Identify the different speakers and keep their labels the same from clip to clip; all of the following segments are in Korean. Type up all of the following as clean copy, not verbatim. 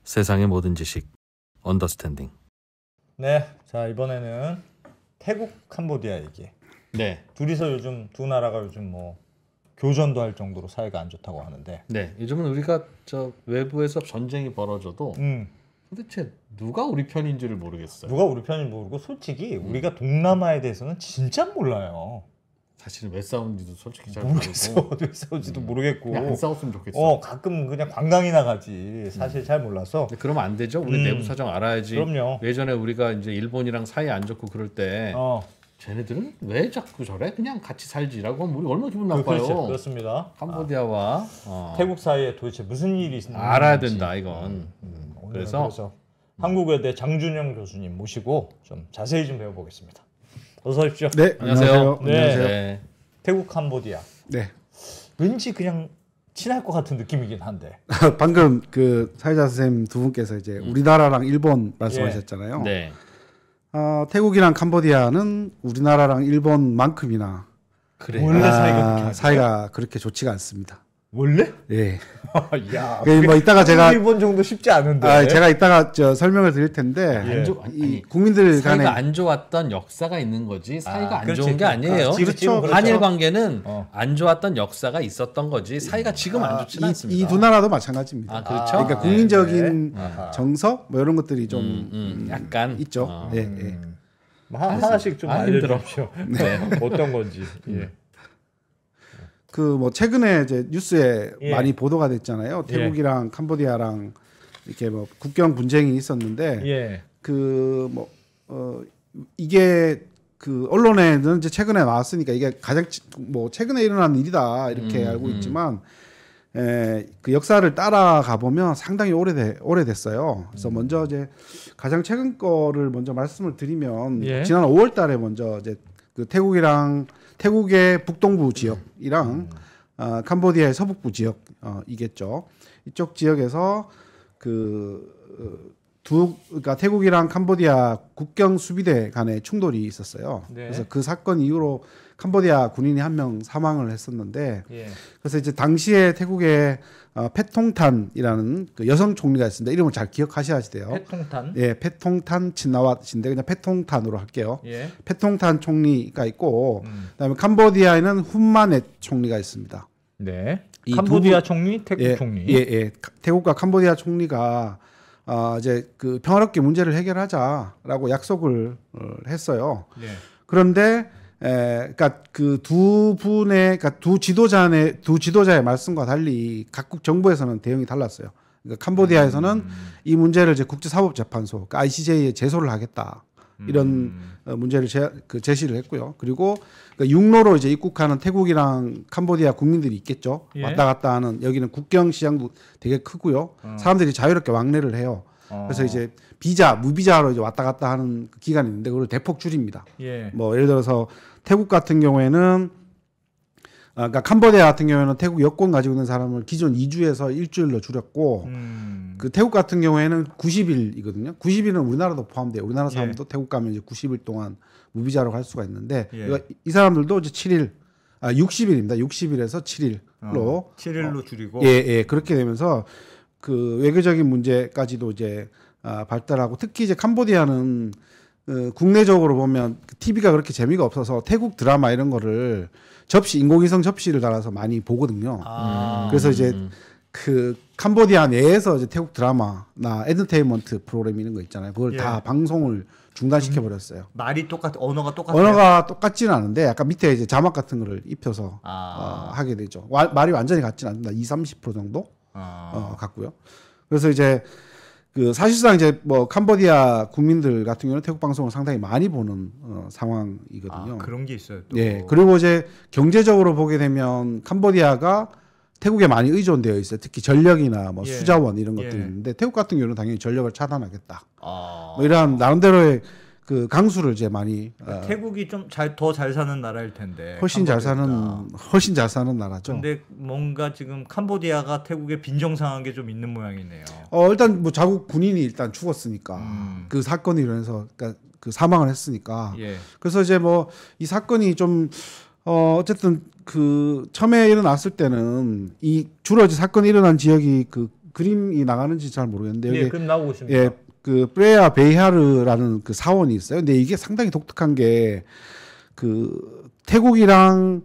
Speaker 1: 세상의 모든 지식 언더스탠딩.
Speaker 2: 네, 자 이번에는 태국 캄보디아 얘기.
Speaker 1: 네.
Speaker 2: 둘이서 요즘 두 나라가 요즘 뭐 교전도 할 정도로 사이가 안 좋다고 하는데.
Speaker 1: 네. 요즘은 우리가 저 외부에서 전쟁이 벌어져도 도대체 누가 우리 편인지를 모르겠어요.
Speaker 2: 누가 우리 편인지 모르고 솔직히 우리가 동남아에 대해서는 진짜 몰라요.
Speaker 1: 사실은 왜 싸우는지도 솔직히 잘
Speaker 2: 모르겠어.
Speaker 1: 모르고.
Speaker 2: 왜 싸우지도 모르겠고.
Speaker 1: 그냥 안 싸웠으면 좋겠어.
Speaker 2: 가끔 그냥 관광이나 가지. 사실 잘 몰라서.
Speaker 1: 근데 그러면 안 되죠. 우리 내부 사정 알아야지.
Speaker 2: 그럼요.
Speaker 1: 예전에 우리가 이제 일본이랑 사이 안 좋고 그럴 때 쟤네들은 왜 자꾸 저래? 그냥 같이 살지라고 하면 우리 얼마나 기분 나빠요.
Speaker 2: 그렇죠. 그렇습니다.
Speaker 1: 캄보디아와
Speaker 2: 태국 사이에 도대체 무슨 일이 있는지
Speaker 1: 알아야 된다 이건.
Speaker 2: 그래서 한국외대 장준영 교수님 모시고 좀 자세히 좀 배워보겠습니다. 어서 오십시오.
Speaker 3: 네,
Speaker 1: 안녕하세요.
Speaker 2: 네.
Speaker 3: 안녕하세요.
Speaker 1: 네.
Speaker 2: 태국 캄보디아.
Speaker 3: 네.
Speaker 2: 왠지 그냥 친할 것 같은 느낌이긴 한데.
Speaker 3: 방금 그 사회자 선생님 두 분께서 이제 우리나라랑 일본 말씀하셨잖아요.
Speaker 1: 네.
Speaker 3: 태국이랑 캄보디아는 우리나라랑 일본만큼이나
Speaker 1: 그래요.
Speaker 2: 원래 사이가
Speaker 3: 사이가 그렇게 좋지가 않습니다.
Speaker 2: 원래?
Speaker 3: 예.
Speaker 2: 야,
Speaker 3: 뭐 이따가 제가
Speaker 2: 일본 정도 쉽지 않은데.
Speaker 3: 제가 이따가 설명을 드릴 텐데
Speaker 1: 아니,
Speaker 3: 국민들
Speaker 1: 사이가
Speaker 3: 간에
Speaker 1: 안 좋았던 역사가 있는 거지 사이가 안
Speaker 2: 그렇지.
Speaker 1: 좋은 게 아니에요.
Speaker 2: 그렇죠.
Speaker 1: 한일 관계는 안 좋았던 역사가 있었던 거지 사이가 지금 안 좋지는 않습니다.
Speaker 3: 이 두 나라도 마찬가지입니다.
Speaker 1: 아, 그렇죠.
Speaker 3: 그러니까 국민적인 정서 뭐 이런 것들이 좀
Speaker 1: 약간
Speaker 3: 있죠. 예, 예.
Speaker 2: 하나씩 좀 알려주십시오.
Speaker 1: 네.
Speaker 2: 어떤 건지. 예.
Speaker 3: 그 뭐 최근에 이제 뉴스에
Speaker 2: 예.
Speaker 3: 많이 보도가 됐잖아요. 태국이랑 캄보디아랑 이렇게 뭐 국경 분쟁이 있었는데
Speaker 2: 예.
Speaker 3: 그 뭐 이게 그 언론에는 이제 최근에 나왔으니까 이게 가장 뭐 최근에 일어난 일이다 이렇게 알고 있지만 그 역사를 따라가 보면 상당히 오래됐어요. 그래서 먼저 이제 가장 최근 거를 먼저 말씀을 드리면 지난 5월달에 먼저 이제 그 태국의 북동부 지역이랑 캄보디아의 서북부 지역 이겠죠. 이쪽 지역에서 그러니까 태국이랑 캄보디아 국경 수비대 간의 충돌이 있었어요.
Speaker 2: 네.
Speaker 3: 그래서 그 사건 이후로 캄보디아 군인이 한 명 사망을 했었는데, 그래서 이제 당시에 태국의 패통탄이라는 그 여성 총리가 있습니다. 이름을 잘 기억하셔야 돼요.
Speaker 2: 패통탄?
Speaker 3: 예, 패통탄 친나왓인데 그냥 패통탄으로 할게요.
Speaker 2: 예.
Speaker 3: 패통탄 총리가 있고, 그다음에 캄보디아에는 훈마넷 총리가 있습니다.
Speaker 2: 네.
Speaker 3: 이
Speaker 2: 캄보디아 총리, 태국 총리.
Speaker 3: 예. 태국과 캄보디아 총리가 이제 그 평화롭게 문제를 해결하자라고 약속을 했어요.
Speaker 2: 예.
Speaker 3: 그런데 그러니까 그 그러니까 두 지도자의 말씀과 달리 각국 정부에서는 대응이 달랐어요. 그러니까 캄보디아에서는 이 문제를 이제 국제사법재판소, 그러니까 ICJ에 제소를 하겠다 이런 문제를 제시를 했고요. 그리고 그 육로로 이제 입국하는 태국이랑 캄보디아 국민들이 있겠죠. 왔다 갔다 하는 여기는 국경 시장도 되게 크고요. 사람들이 자유롭게 왕래를 해요. 그래서 이제 무비자로 이제 왔다 갔다 하는 기간이 있는데 그걸 대폭 줄입니다. 뭐 예를 들어서 태국 같은 경우에는 그러니까 캄보디아 같은 경우에는 태국 여권 가지고 있는 사람을 기존 2주에서 일주일로 줄였고 그 태국 같은 경우에는 90일이거든요. 90일은 우리나라도 포함돼요. 우리나라 사람도 태국 가면 이제 90일 동안 무비자로 갈 수가 있는데 이 사람들도 이제 60일입니다. 60일에서 7일로
Speaker 2: 7일로 줄이고.
Speaker 3: 예, 그렇게 되면서 그 외교적인 문제까지도 이제 발달하고 특히 이제 캄보디아는 국내적으로 보면 TV가 그렇게 재미가 없어서 태국 드라마 이런 거를 인공위성 접시를 달아서 많이 보거든요. 그래서 이제 그 캄보디아 내에서 이제 태국 드라마나 엔터테인먼트 프로그램 이런 거 있잖아요. 그걸 다 방송을 중단시켜 버렸어요.
Speaker 2: 말이 언어가 똑같아요.
Speaker 3: 언어가 똑같지는 않은데 약간 밑에 이제 자막 같은 거를 입혀서 하게 되죠. 말이 완전히 같지는 않습니다. 20-30% 정도 같고요. 그래서 이제 그 사실상 이제 뭐 캄보디아 국민들 같은 경우는 태국 방송을 상당히 많이 보는 상황이거든요.
Speaker 2: 그런 게 있어요. 또.
Speaker 3: 예. 그리고 이제 경제적으로 보게 되면 캄보디아가 태국에 많이 의존되어 있어요. 특히 전력이나 뭐 수자원 이런 것들이 있는데 태국 같은 경우는 당연히 전력을 차단하겠다. 뭐 이런 나름대로의 그 강수를 이제 많이
Speaker 2: 태국이 좀 더 잘 사는 나라일 텐데
Speaker 3: 훨씬 잘 사는 나라죠.
Speaker 2: 근데 뭔가 지금 캄보디아가 태국에 빈정상한 게 좀 있는 모양이네요.
Speaker 3: 일단 뭐 자국 군인이 일단 죽었으니까 그 사건이 일어나서 그러니까 그 사망을 했으니까 그래서 이제 뭐 이 사건이 좀 어쨌든 그 처음에 일어났을 때는 이 주로 이제 사건이 일어난 지역이 그 그림이 나가는지 잘 모르겠는데 여기
Speaker 2: 그림 나오고 있습니다.
Speaker 3: 예, 그 프레야 베이하르라는 그 사원이 있어요. 근데 이게 상당히 독특한 게 그 태국이랑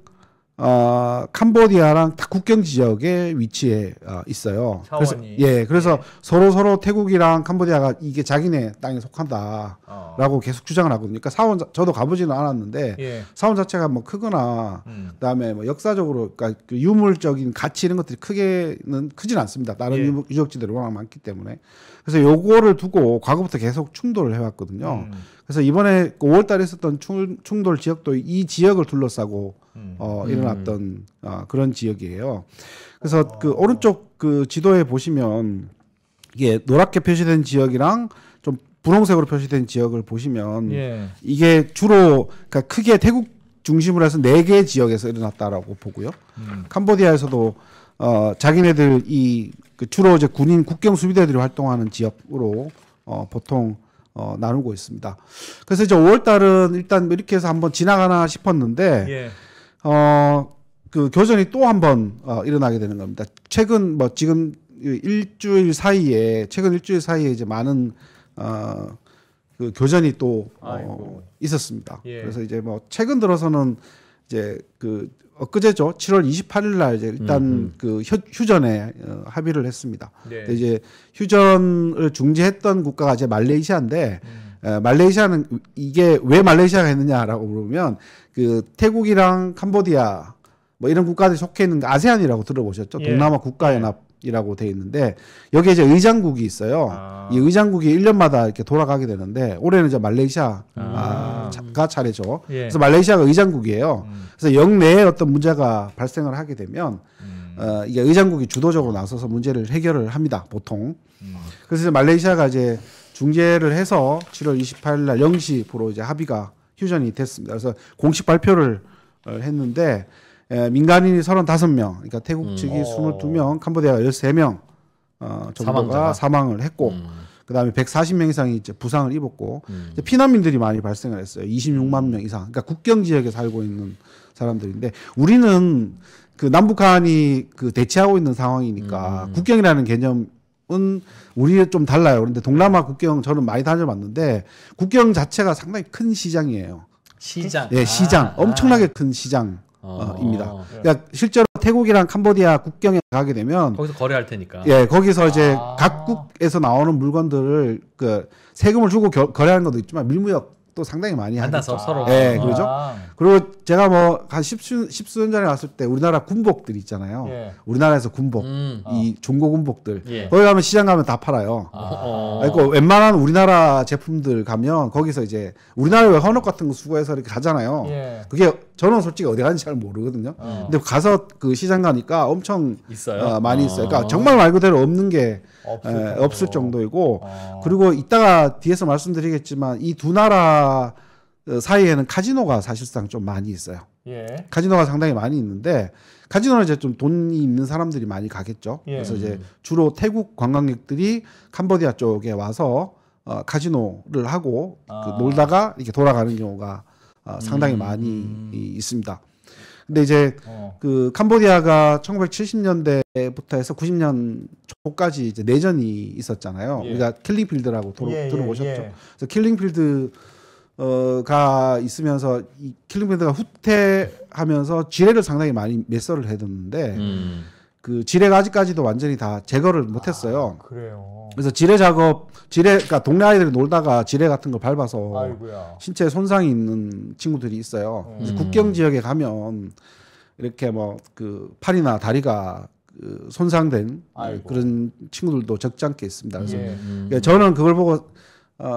Speaker 3: 캄보디아랑 다 국경 지역에 위치해 있어요.
Speaker 2: 사원이.
Speaker 3: 그래서 서로 태국이랑 캄보디아가 이게 자기네 땅에 속한다라고 계속 주장을 하거든요. 그러니까 사원 저도 가보지는 않았는데 사원 자체가 뭐 크거나 그다음에 뭐 역사적으로 그러니까 그 유물적인 가치 이런 것들이 크지는 않습니다. 다른 유적지들이 워낙 많기 때문에. 그래서 요거를 두고 과거부터 계속 충돌을 해왔거든요. 그래서 이번에 5월달에 있었던 충돌 지역도 이 지역을 둘러싸고 일어났던 그런 지역이에요. 그래서 그 오른쪽 그 지도에 보시면 이게 노랗게 표시된 지역이랑 좀 분홍색으로 표시된 지역을 보시면 이게 주로 그러니까 크게 태국 중심으로 해서 4개 지역에서 일어났다라고 보고요. 캄보디아에서도 자기네들 그 주로 이제 군인 국경 수비대들이 활동하는 지역으로 보통 나누고 있습니다. 그래서 이제 5월달은 일단 이렇게 해서 한번 지나가나 싶었는데 그 교전이 또 한번 일어나게 되는 겁니다. 최근 뭐 지금 최근 일주일 사이에 이제 많은 그 교전이 또 있었습니다. 그래서 이제 뭐 최근 들어서는 이제 그 엊그제죠. 7월 28일 날 이제 일단 그 휴전에 합의를 했습니다. 근데 이제 휴전을 중지했던 국가가 이제 말레이시아인데 말레이시아는 이게 왜 말레이시아가 했느냐라고 물으면 그 태국이랑 캄보디아 뭐 이런 국가들이 속해 있는 아세안이라고 들어보셨죠? 동남아 국가연합이라고 돼 있는데 여기에 이제 의장국이 있어요. 이 의장국이 1년마다 이렇게 돌아가게 되는데 올해는 이제 말레이시아가 차례죠. 그래서 말레이시아가 의장국이에요. 그래서 영내에 어떤 문제가 발생을 하게 되면 이게 의장국이 주도적으로 나서서 문제를 해결을 합니다. 보통. 그래서 이제 말레이시아가 이제 중재를 해서 7월 28일 날 0시부로 이제 합의가 휴전이 됐습니다. 그래서 공식 발표를 했는데 민간인이 35명, 그러니까 태국 측이 22명, 캄보디아가 13명 정도가 사망을 했고, 그다음에 140명 이상이 이제 부상을 입었고, 이제 피난민들이 많이 발생을 했어요. 26만 명 이상. 그러니까 국경 지역에 살고 있는 사람들인데 우리는 그 남북한이 그 대치하고 있는 상황이니까 국경이라는 개념은 우리는 좀 달라요. 그런데 동남아 국경 저는 많이 다녀봤는데 국경 자체가 상당히 큰 시장이에요.
Speaker 1: 시장.
Speaker 3: 네, 시장. 엄청나게 큰 시장. 입니다. 그러니까 실제로 태국이랑 캄보디아 국경에 가게 되면
Speaker 1: 거기서 거래할 테니까.
Speaker 3: 예, 거기서 이제 각국에서 나오는 물건들을 그 세금을 주고 거래하는 것도 있지만 밀무역도 상당히 많이
Speaker 1: 만나서 서로.
Speaker 3: 예, 그렇죠. 그리고 제가 뭐 한 십수년 전에 갔을 때 우리나라 군복들 있잖아요. 우리나라에서 군복, 이 중고 군복들 거기 가면 시장 가면 다 팔아요. 그러니까 웬만한 우리나라 제품들 가면 거기서 이제 우리나라 왜 헌옷 같은 거 수거해서 이렇게 가잖아요. 그게 저는 솔직히 어디 가는지 잘 모르거든요. 근데 가서 그 시장 가니까 엄청
Speaker 1: 있어요?
Speaker 3: 많이 있어요. 그러니까 정말 말 그대로 없는 게 없을 정도이고 그리고 이따가 뒤에서 말씀드리겠지만 이 두 나라 사이에는 카지노가 사실상 좀 많이 있어요. 카지노가 상당히 많이 있는데 카지노는 이제 좀 돈이 있는 사람들이 많이 가겠죠. 그래서 이제 주로 태국 관광객들이 캄보디아 쪽에 와서 카지노를 하고 그 놀다가 이렇게 돌아가는 경우가 상당히 많이 있습니다. 근데 이제 그 캄보디아가 1970년대부터 해서 90년 초까지 이제 내전이 있었잖아요. 우리가 킬링필드라고 들어보셨죠? 그래서 킬링필드가 있으면서 이 킬링필드가 후퇴하면서 지뢰를 상당히 많이 매설을 해뒀는데 그 지뢰가 아직까지도 완전히 다 제거를 못했어요.
Speaker 2: 그래요.
Speaker 3: 그래서 그러니까 동네 아이들이 놀다가 지뢰 같은 걸 밟아서 신체에 손상이 있는 친구들이 있어요. 그래서 국경 지역에 가면 이렇게 뭐 그 팔이나 다리가 그 손상된 그런 친구들도 적잖게 있습니다. 그래서 그러니까 저는 그걸 보고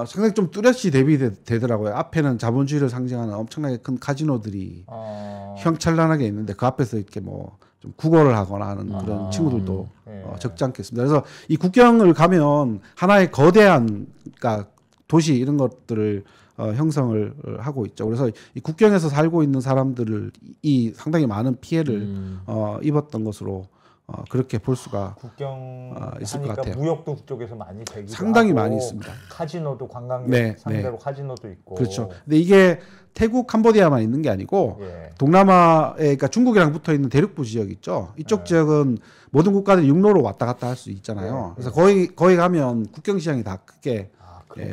Speaker 3: 상당히 좀 뚜렷이 대비되더라고요. 앞에는 자본주의를 상징하는 엄청나게 큰 카지노들이 휘황찬란하게 있는데 그 앞에서 이렇게 뭐 좀 구걸을 하거나 하는 그런 친구들도 적지 않겠습니다. 그래서 이 국경을 가면 하나의 거대한 그러니까 도시 이런 것들을 형성을 하고 있죠. 그래서 이 국경에서 살고 있는 사람들을 이 상당히 많은 피해를 입었던 것으로 그렇게 볼 수가
Speaker 2: 국경
Speaker 3: 있을 것
Speaker 2: 하니까
Speaker 3: 같아요.
Speaker 2: 무역도 그쪽에서 많이 되기도
Speaker 3: 상당히
Speaker 2: 하고,
Speaker 3: 많이 있습니다.
Speaker 2: 카지노도 관광객
Speaker 3: 네,
Speaker 2: 상대로 카지노도 있고.
Speaker 3: 그렇죠. 근데 이게 태국, 캄보디아만 있는 게 아니고
Speaker 2: 예.
Speaker 3: 동남아에 그러니까 중국이랑 붙어 있는 대륙부 지역 있죠. 이쪽 지역은 모든 국가들이 육로로 왔다 갔다 할 수 있잖아요. 그래서 거기 가면 국경 시장이 다 크게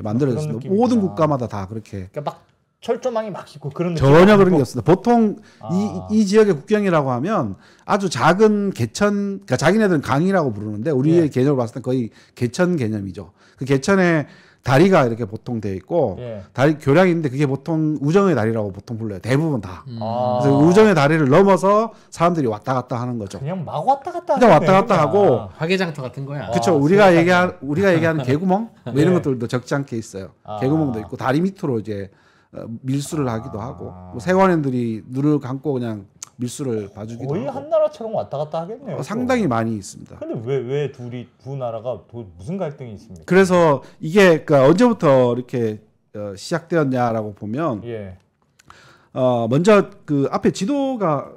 Speaker 3: 만들어졌습니다. 모든 국가마다 다 그렇게.
Speaker 2: 그러니까 막 철조망이 막 있고 그런 느낌.
Speaker 3: 전혀 그런 게 없습니다. 보통 이 지역의 국경이라고 하면 아주 작은 개천, 그러니까 자기네들은 강이라고 부르는데 우리의 개념을 봤을 때 거의 개천 개념이죠. 그 개천에 다리가 이렇게 보통 돼 있고 다리 교량이 있는데 그게 보통 우정의 다리라고 보통 불러요. 대부분 다. 그래서 우정의 다리를 넘어서 사람들이 왔다 갔다 하는 거죠.
Speaker 2: 그냥 막 왔다 갔다.
Speaker 3: 그냥 왔다 갔다 하고.
Speaker 1: 화개장터 같은 거야.
Speaker 3: 그렇죠. 우리가 얘기하는 개구멍 뭐 이런 것들도 적지 않게 있어요. 개구멍도 있고 다리 밑으로 이제 밀수를 하기도 하고 뭐 세관인들이 눈을 감고 그냥 밀수를 봐주기도
Speaker 2: 거의
Speaker 3: 하고.
Speaker 2: 한 나라처럼 왔다 갔다 하겠네요.
Speaker 3: 상당히 많이 있습니다.
Speaker 2: 근데 왜 두 나라가 무슨 갈등이 있습니까?
Speaker 3: 그래서 이게 그러니까 언제부터 이렇게 시작되었냐라고 보면 먼저 그 앞에 지도가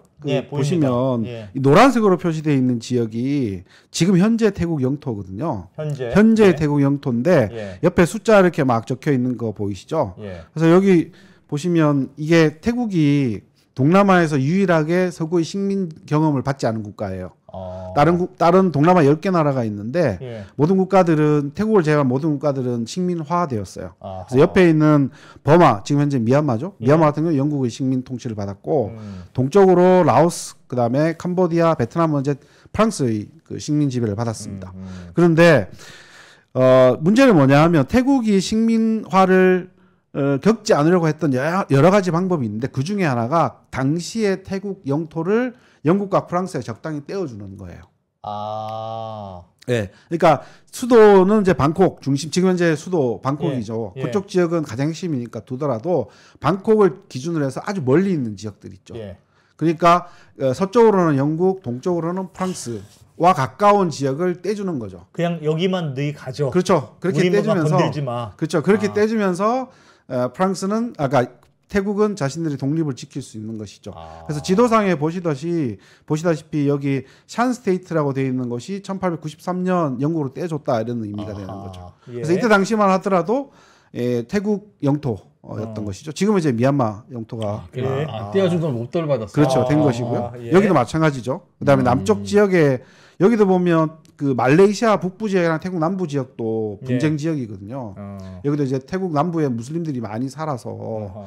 Speaker 3: 보시면 이 노란색으로 표시되어 있는 지역이 지금 현재 태국 영토거든요. 현재 태국 영토인데 옆에 숫자 이렇게 막 적혀 있는 거 보이시죠? 그래서 여기 보시면 이게 태국이 동남아에서 유일하게 서구의 식민 경험을 받지 않은 국가예요. 다른 동남아 10개 나라가 있는데 모든 국가들은 태국을 제외한 모든 국가들은 식민화되었어요. 그래서 옆에 있는 버마, 지금 현재 미얀마죠. 미얀마 같은 경우는 영국의 식민 통치를 받았고 동쪽으로 라오스, 그다음에 캄보디아, 베트남은 이제 프랑스의 그 식민 지배를 받았습니다. 그런데 문제는 뭐냐 하면 태국이 식민화를 겪지 않으려고 했던 여러 가지 방법이 있는데 그 중에 하나가 당시의 태국 영토를 영국과 프랑스에 적당히 떼어주는 거예요. 네, 그러니까 수도는 이제 방콕 중심, 지금 현재 수도 방콕이죠. 그쪽 지역은 가장 핵심이니까 두더라도 방콕을 기준으로 해서 아주 멀리 있는 지역들 있죠. 그러니까 서쪽으로는 영국, 동쪽으로는 프랑스와 가까운 지역을 떼주는 거죠.
Speaker 2: 그냥 여기만 너희 가져.
Speaker 3: 그렇죠. 그렇게 떼주면서
Speaker 2: 건들지 마.
Speaker 3: 그렇죠. 그렇게 떼주면서 프랑스는 태국은 자신들의 독립을 지킬 수 있는 것이죠. 그래서 지도상에 보시다시피 여기 샨스테이트라고 되어 있는 것이 1893년 영국으로 떼줬다 이런 의미가 되는 거죠. 그래서 이때 당시만 하더라도 태국 영토였던 것이죠. 지금은 이제 미얀마 영토가
Speaker 1: 떼어준 건 못 받았어요.
Speaker 3: 그렇죠. 된 것이고요. 여기도 마찬가지죠. 그다음에 남쪽 지역에 여기도 보면 그 말레이시아 북부 지역이랑 태국 남부 지역도 분쟁 지역이거든요. 여기도 이제 태국 남부에 무슬림들이 많이 살아서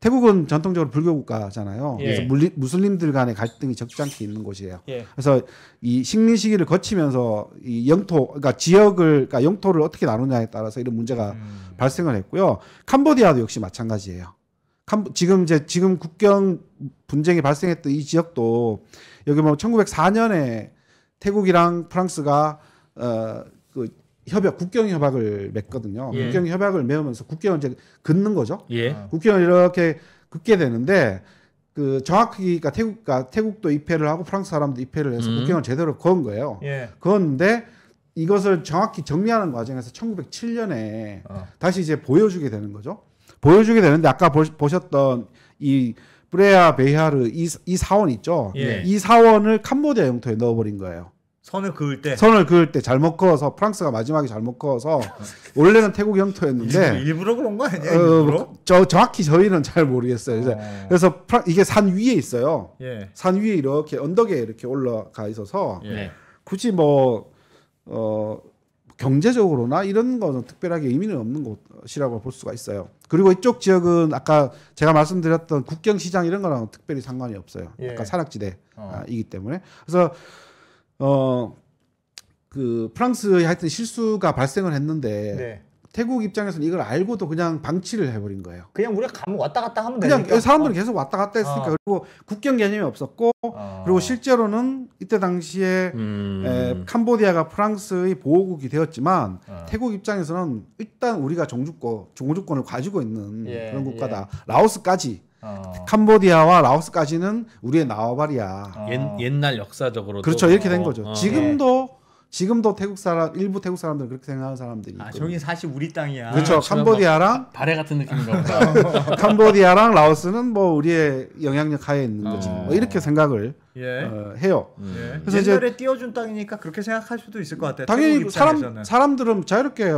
Speaker 3: 태국은 전통적으로 불교 국가잖아요. 그래서 무슬림들 간의 갈등이 적지 않게 있는 곳이에요. 그래서 이 식민 시기를 거치면서 이 영토, 그러니까 그러니까 영토를 어떻게 나누냐에 따라서 이런 문제가 발생을 했고요. 캄보디아도 역시 마찬가지예요. 지금 국경 분쟁이 발생했던 이 지역도 여기 뭐 1904년에 태국이랑 프랑스가 국경 협약을 맺거든요. 국경 협약을 맺으면서 국경을 이제 긋는 거죠. 국경을 이렇게 긋게 되는데 그 정확히 그러니까 태국도 입회를 하고 프랑스 사람도 입회를 해서 국경을 제대로 그은 거예요. 그었는데 이것을 정확히 정리하는 과정에서 1907년에 다시 이제 보여주게 되는 거죠. 보여주게 되는데 아까 보셨던 이 프레아 베이하르 이 사원 있죠. 이 사원을 캄보디아 영토에 넣어버린 거예요.
Speaker 2: 선을 그을
Speaker 3: 때 잘못 그어서 프랑스가 마지막에 잘못 그어서 원래는 태국 영토였는데
Speaker 2: 일부러 그런 거 아니야? 일부러?
Speaker 3: 정확히 저희는 잘 모르겠어요. 그래서 이게 산 위에 있어요. 산 위에 이렇게 언덕에 이렇게 올라가 있어서 굳이 뭐 경제적으로나 이런 거는 특별하게 의미는 없는 곳이라고 볼 수가 있어요. 그리고 이쪽 지역은 아까 제가 말씀드렸던 국경시장 이런 거랑 특별히 상관이 없어요. 약간 산악지대이기 때문에. 그래서 그 프랑스의 하여튼 실수가 발생을 했는데 태국 입장에서는 이걸 알고도 그냥 방치를 해버린 거예요.
Speaker 2: 그냥 우리가 가면 왔다 갔다 하면
Speaker 3: 그냥
Speaker 2: 되니까.
Speaker 3: 사람들은 계속 왔다 갔다 했으니까. 그리고 국경 개념이 없었고 그리고 실제로는 이때 당시에 캄보디아가 프랑스의 보호국이 되었지만 태국 입장에서는 일단 우리가 종주권을 가지고 있는 그런 국가다. 라오스까지 캄보디아와 라오스까지는 우리의 나와바리야.
Speaker 1: 옛날 역사적으로
Speaker 3: 그렇죠. 이렇게 된 거죠. 지금도 지금도 일부 태국 사람들은 그렇게 생각하는 사람들이 있거든요.
Speaker 4: 저기 사실 우리 땅이야.
Speaker 3: 그렇죠. 캄보디아랑
Speaker 1: 발해 같은 느낌인가 보다.
Speaker 3: 캄보디아랑 라오스는 뭐 우리의 영향력 하에 있는 거지. 뭐 이렇게 생각을 해요.
Speaker 4: 그래서 옛날에 띄워준 땅이니까 그렇게 생각할 수도 있을 것 같아요.
Speaker 3: 당연히 사람들은 자유롭게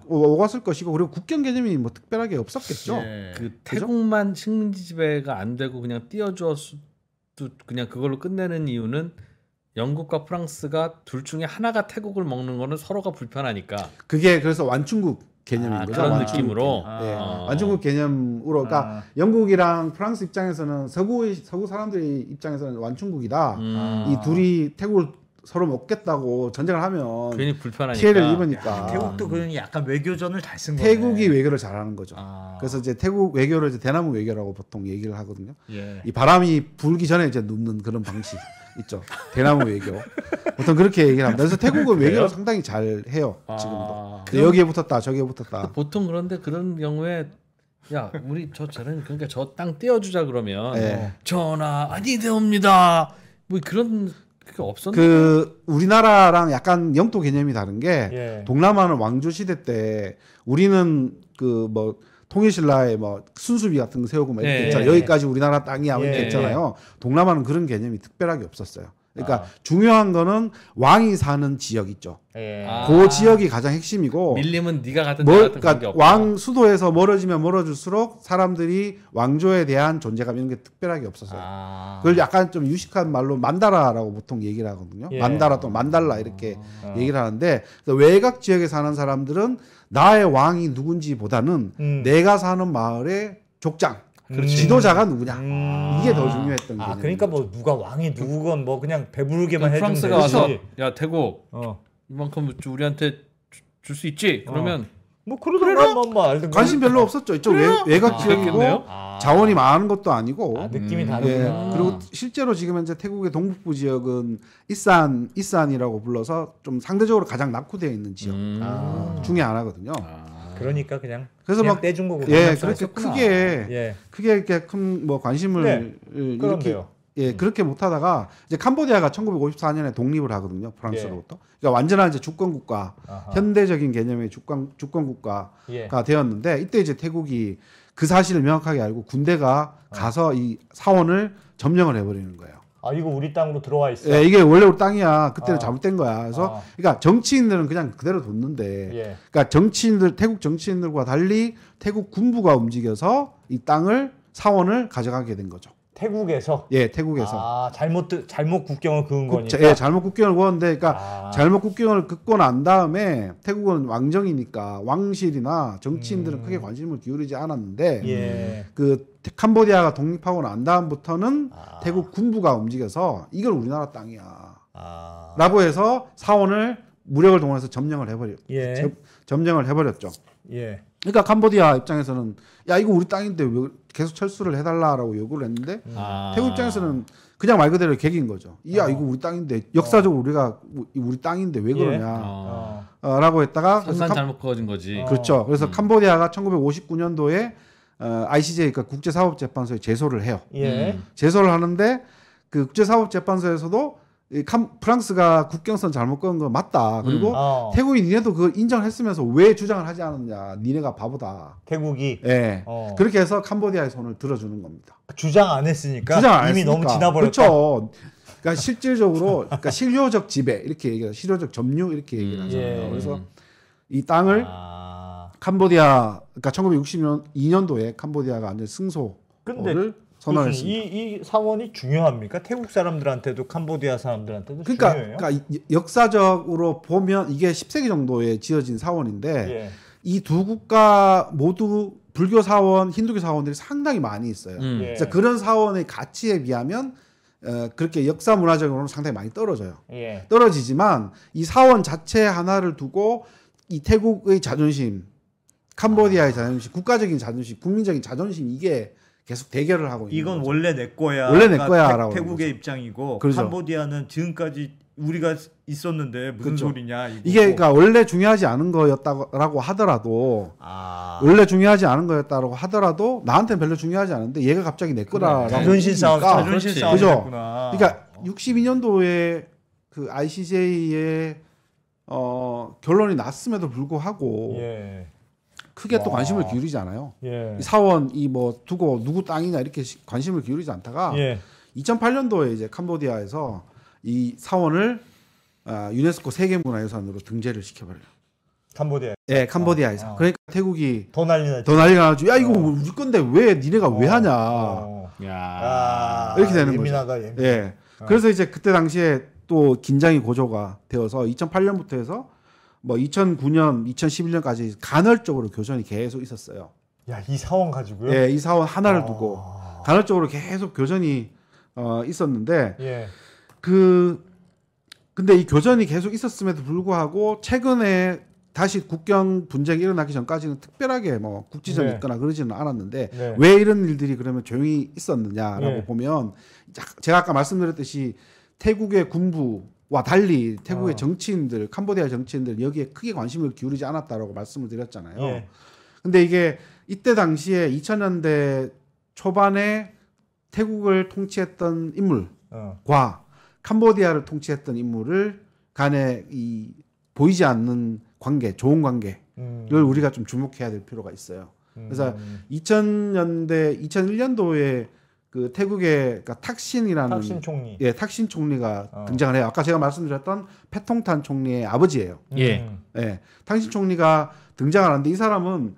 Speaker 3: 오갔을 것이고 그리고 국경 개념이 뭐 특별하게 없었겠죠.
Speaker 1: 그 태국만 식민지 지배가 안 되고 그냥 띄워주었도 그냥 그걸로 끝내는 이유는 영국과 프랑스가 둘 중에 하나가 태국을 먹는 거는 서로가 불편하니까.
Speaker 3: 그게 그래서 완충국 개념인 거죠.
Speaker 1: 그런 느낌으로.
Speaker 3: 완충국 개념으로. 그러니까 영국이랑 프랑스 입장에서는 서구 사람들의 입장에서는 완충국이다. 이 둘이 태국을 서로 먹겠다고 전쟁을 하면
Speaker 1: 괜히 불편하니까
Speaker 3: 피해를 입으니까.
Speaker 4: 태국도 그런 약간 외교전을 잘 쓴 거네.
Speaker 3: 태국이 외교를 잘하는 거죠. 그래서 이제 태국 외교를 이제 대나무 외교라고 보통 얘기를 하거든요. 이 바람이 불기 전에 이제 눕는 그런 방식 있죠. 대나무 외교. 보통 그렇게 얘기를 합니다. 그래서 태국은 외교를 상당히 잘 해요. 지금도. 여기에 붙었다, 저기에 붙었다.
Speaker 1: 보통 그런데 그런 경우에 야 우리 저는 그러니까 저 땅 떼어주자 그러면 전하 아니되옵니다. 뭐 그런 게 없었는데.
Speaker 3: 그 우리나라랑 약간 영토 개념이 다른 게 동남아는 왕조 시대 때 우리는 그 뭐 통일신라에 뭐 순수비 같은 거 세우고 막 이렇게 했잖아요. 여기까지 우리나라 땅이야 이렇게 했잖아요. 동남아는 그런 개념이 특별하게 없었어요. 그러니까 중요한 거는 왕이 사는 지역 있죠. 그 지역이 가장 핵심이고
Speaker 1: 밀림은 네가 가든 내가 가든
Speaker 3: 그러니까 왕 수도에서 멀어지면 멀어질수록 사람들이 왕조에 대한 존재감 이런 게 특별하게 없었어요. 그걸 약간 좀 유식한 말로 만다라라고 보통 얘기를 하거든요. 만다라 또는 만달라 이렇게 얘기를 하는데 외곽 지역에 사는 사람들은 나의 왕이 누군지보다는 내가 사는 마을의 족장 지도자가 누구냐 이게 더 중요했던 게.
Speaker 4: 그러니까 뭐 누가 왕이 누구건 뭐 그냥 배부르게만 해주면 되지.
Speaker 1: 프랑스가 와서 야 태국 이만큼 우리한테 줄 수 있지? 그러면
Speaker 4: 뭐 그러던가 뭐 알든가.
Speaker 3: 관심 별로 없었죠. 이쪽 외곽 지역이고 자원이 많은 것도 아니고.
Speaker 4: 느낌이 다르구나.
Speaker 3: 그리고 실제로 지금 현재 태국의 동북부 지역은 이산이라고 불러서 좀 상대적으로 가장 낙후되어 있는 지역 중에 하나거든요.
Speaker 4: 그러니까
Speaker 3: 그래서
Speaker 4: 그냥
Speaker 3: 막
Speaker 4: 떼준 거고.
Speaker 3: 그렇게 크게 이렇게 큰 뭐 관심을 이렇게 그렇게 못하다가 이제 캄보디아가 1954년에 독립을 하거든요. 프랑스로부터. 그러니까 완전한 이제 주권 국가, 현대적인 개념의 주권 국가가 되었는데 이때 이제 태국이 그 사실을 명확하게 알고 군대가 가서 이 사원을 점령을 해버리는 거예요.
Speaker 4: 이거 우리 땅으로 들어와 있어.
Speaker 3: 이게 원래 우리 땅이야. 그때는 잘못된 거야. 그래서 그러니까 정치인들은 그냥 그대로 뒀는데, 그러니까 태국 정치인들과 달리 태국 군부가 움직여서 이 땅을 사원을 가져가게 된 거죠.
Speaker 4: 태국에서?
Speaker 3: 태국에서.
Speaker 4: 잘못 국경을 그은 거니까?
Speaker 3: 잘못 국경을 그었는데, 그러니까 잘못 국경을 긋고 난 다음에 태국은 왕정이니까 왕실이나 정치인들은 크게 관심을 기울이지 않았는데, 그 캄보디아가 독립하고 난 다음부터는 태국 군부가 움직여서 이건 우리나라 땅이야. 라고 해서 사원을 무력을 동원해서 점령을 해버렸죠. 그러니까 캄보디아 입장에서는 야 이거 우리 땅인데 왜 계속 철수를 해달라라고 요구를 했는데 태국 입장에서는 그냥 말 그대로 객인 거죠. 야 이거 우리 땅인데 역사적으로 우리가 우리 땅인데 왜 그러냐 라고 했다가
Speaker 1: 선산 잘못 그어진 거지.
Speaker 3: 그렇죠. 그래서 캄보디아가 1959년도에 ICJ 그러니까 국제사법재판소에 제소를 해요. 제소를 하는데 그 국제사법재판소에서도 프랑스가 국경선 잘못 그은 거 맞다. 그리고 태국이 니네도 그걸 인정했으면서 왜 주장을 하지 않았냐. 니네가 바보다.
Speaker 4: 태국이?
Speaker 3: 그렇게 해서 캄보디아의 손을 들어주는 겁니다.
Speaker 4: 주장 안 했으니까? 이미
Speaker 3: 했으니까.
Speaker 4: 너무 지나버렸다.
Speaker 3: 그렇죠. 그러니까 실질적으로 그러니까 실효적 지배 이렇게 얘기해요. 실효적 점유 이렇게 얘기를 하잖아요. 그래서 이 땅을 캄보디아 그러니까 1962년도에 캄보디아가 완전 승소를 선언했습니다.
Speaker 4: 이 사원이 중요합니까? 태국 사람들한테도 캄보디아 사람들한테도 중요해요?
Speaker 3: 그러니까 역사적으로 보면 이게 10세기 정도에 지어진 사원인데 이 두 국가 모두 불교 사원, 힌두교 사원들이 상당히 많이 있어요. 그래서 그런 사원의 가치에 비하면 그렇게 역사 문화적으로는 상당히 많이 떨어져요. 떨어지지만 이 사원 자체 하나를 두고 이 태국의 자존심, 캄보디아의 자존심, 국가적인 자존심, 국민적인 자존심 이게 계속 대결을 하고 있는
Speaker 4: 이건
Speaker 3: 거죠.
Speaker 4: 원래 내 거야.
Speaker 3: 원래 내 거야라고.
Speaker 4: 태국의 입장이고
Speaker 3: 그렇죠.
Speaker 4: 캄보디아는 지금까지 우리가 있었는데 무슨
Speaker 3: 그렇죠.
Speaker 4: 소리냐.
Speaker 3: 이게 그러니까 원래 중요하지 않은 거였다고 하더라도 원래 중요하지 않은 거였다고 하더라도 나한테는 별로 중요하지 않은데 얘가 갑자기 내 거라라고.
Speaker 4: 자존심 싸움.
Speaker 3: 그죠. 그러니까 62년도에 그 ICJ의 결론이 났음에도 불구하고
Speaker 2: 예.
Speaker 3: 크게 또
Speaker 2: 와.
Speaker 3: 관심을 기울이지 않아요.
Speaker 2: 예.
Speaker 3: 이 사원 이 뭐 두고 누구 땅이냐 이렇게 관심을 기울이지 않다가
Speaker 2: 예.
Speaker 3: 2008년도에 이제 캄보디아에서 이 사원을 유네스코 세계문화유산으로 등재를 시켜버려요.
Speaker 2: 캄보디아.
Speaker 3: 예, 캄보디아에서. 그러니까 태국이
Speaker 2: 더 난리 났지.
Speaker 3: 더 난리가 나죠. 야 이거 우리 건데 왜 니네가 왜 하냐
Speaker 1: 야.
Speaker 3: 이렇게 되는
Speaker 2: 예민하다, 예민하다.
Speaker 3: 예. 그래서 이제 그때 당시에 또 긴장이 고조가 되어서 2008년부터 해서 뭐 2009년, 2011년까지 간헐적으로 교전이 계속 있었어요.
Speaker 2: 야, 이 사원 가지고요?
Speaker 3: 예, 이 사원 하나를 두고 간헐적으로 계속 교전이 있었는데
Speaker 2: 예.
Speaker 3: 근데 이 교전이 계속 있었음에도 불구하고 최근에 다시 국경 분쟁이 일어나기 전까지는 특별하게 뭐 국지전이
Speaker 2: 네.
Speaker 3: 있거나 그러지는 않았는데
Speaker 2: 네.
Speaker 3: 왜 이런 일들이 그러면 조용히 있었느냐라고
Speaker 2: 네.
Speaker 3: 보면 제가 아까 말씀드렸듯이 태국의 군부와 달리 태국의 정치인들, 캄보디아 정치인들 여기에 크게 관심을 기울이지 않았다라고 말씀을 드렸잖아요.
Speaker 2: 예.
Speaker 3: 근데 이게 이때 당시에 2000년대 초반에 태국을 통치했던 인물과 캄보디아를 통치했던 인물을 간에 이 보이지 않는 관계, 좋은 관계를 우리가 좀 주목해야 될 필요가 있어요. 그래서 2000년대, 2001년도에 그 태국의 그러니까 탁신이라는
Speaker 2: 탁신 총리.
Speaker 3: 예, 탁신 총리가 등장을 해요. 아까 제가 말씀드렸던 패통탄 총리의 아버지예요.
Speaker 1: 예.
Speaker 3: 예, 탁신 총리가 등장을 하는데 이 사람은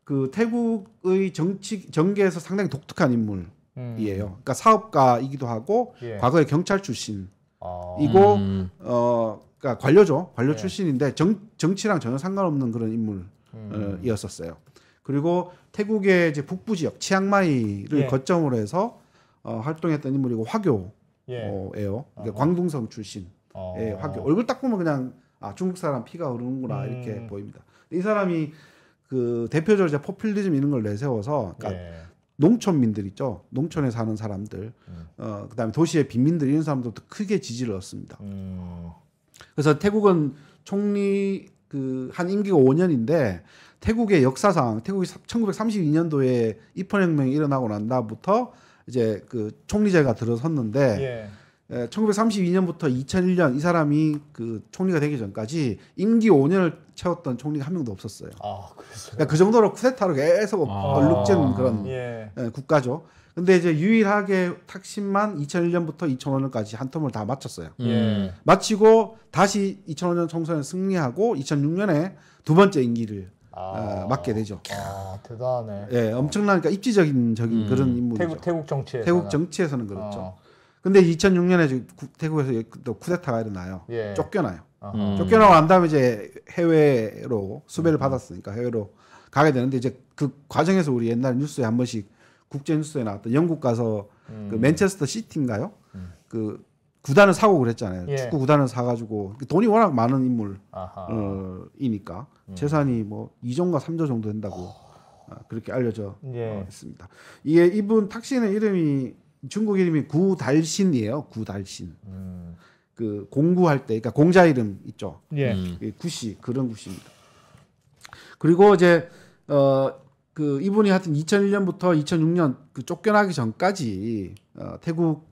Speaker 3: 그 태국의 정계에서 상당히 독특한 인물이에요. 그러니까 사업가이기도 하고
Speaker 2: 예.
Speaker 3: 과거에 경찰 출신이고 그러니까 관료죠. 관료
Speaker 2: 예.
Speaker 3: 출신인데 정치랑 전혀 상관없는 그런 인물이었었어요. 그리고 태국의 이제 북부 지역 치앙마이를
Speaker 2: 예.
Speaker 3: 거점으로 해서 활동했던 인물이고 화교예요.
Speaker 2: 예.
Speaker 3: 그러니까 광둥성 출신. 예, 화교. 얼굴 딱 보면 그냥 중국 사람 피가 흐르는구나 이렇게 보입니다. 이 사람이 그 대표적으로 이제 포퓰리즘 이런 걸 내세워서 그러니까
Speaker 2: 예.
Speaker 3: 농촌민들 있죠. 농촌에 사는 사람들, 그다음에 도시의 빈민들 이런 사람들도 크게 지지를 얻습니다. 그래서 태국은 총리 그 한 임기가 5년인데 태국의 역사상 태국이 1932년도에 입헌혁명이 일어나고 난 다음부터 이제 그 총리제가 들어섰는데 1932년부터 2001년 이 사람이 그 총리가 되기 전까지 임기 5년을 채웠던 총리가 한 명도 없었어요. 그러니까 그 정도로 쿠데타로 계속 얼룩진 그런 국가죠. 근데 이제 유일하게 탁신만 2001년부터 2005년까지 한 텀을 다 마쳤어요. 마치고 다시 2005년 총선에 승리하고 2006년에 두 번째 임기를 맡게 되죠.
Speaker 2: 대단하네.
Speaker 3: 예, 엄청난 그러니까 입지적인 그런 인물이죠.
Speaker 2: 태국 정치에서는.
Speaker 3: 태국 정치에서는 그렇죠. 근데 2006년에 태국에서 또 쿠데타가 일어나요.
Speaker 2: 예.
Speaker 3: 쫓겨나요. 쫓겨나고 난 다음에 이제 해외로 수배를 받았으니까 해외로 가게 되는데 이제 그 과정에서 우리 옛날 뉴스에 한 번씩 국제 뉴스에 나왔던 영국 가서 그 맨체스터 시티인가요? 그 구단을 사고 그랬잖아요.
Speaker 2: 예.
Speaker 3: 축구 구단을 사가지고 돈이 워낙 많은 인물이니까 재산이 뭐 2조인가 3조 정도 된다고 그렇게 알려져 있습니다. 이게 이분 탁신의 이름이 중국 이름이 구달신이에요. 구달신. 그 공구할 때, 그러니까 공자 이름 있죠. 구시 그런 구시입니다. 그리고 이제 그 이분이 하여튼 2001년부터 2006년 그 쫓겨나기 전까지 태국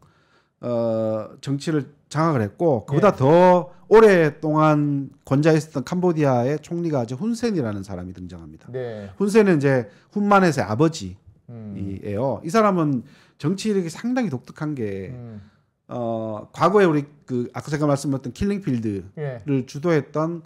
Speaker 3: 정치를 장악을 했고 그보다 더 오랫동안 권좌에 있었던 캄보디아의 총리가 이제 훈센이라는 사람이 등장합니다. 훈센은 이제 훈마넷의 아버지예요. 이 사람은 정치 이력이 상당히 독특한 게 과거에 우리 그 아까 제가 말씀드렸던 킬링필드를 주도했던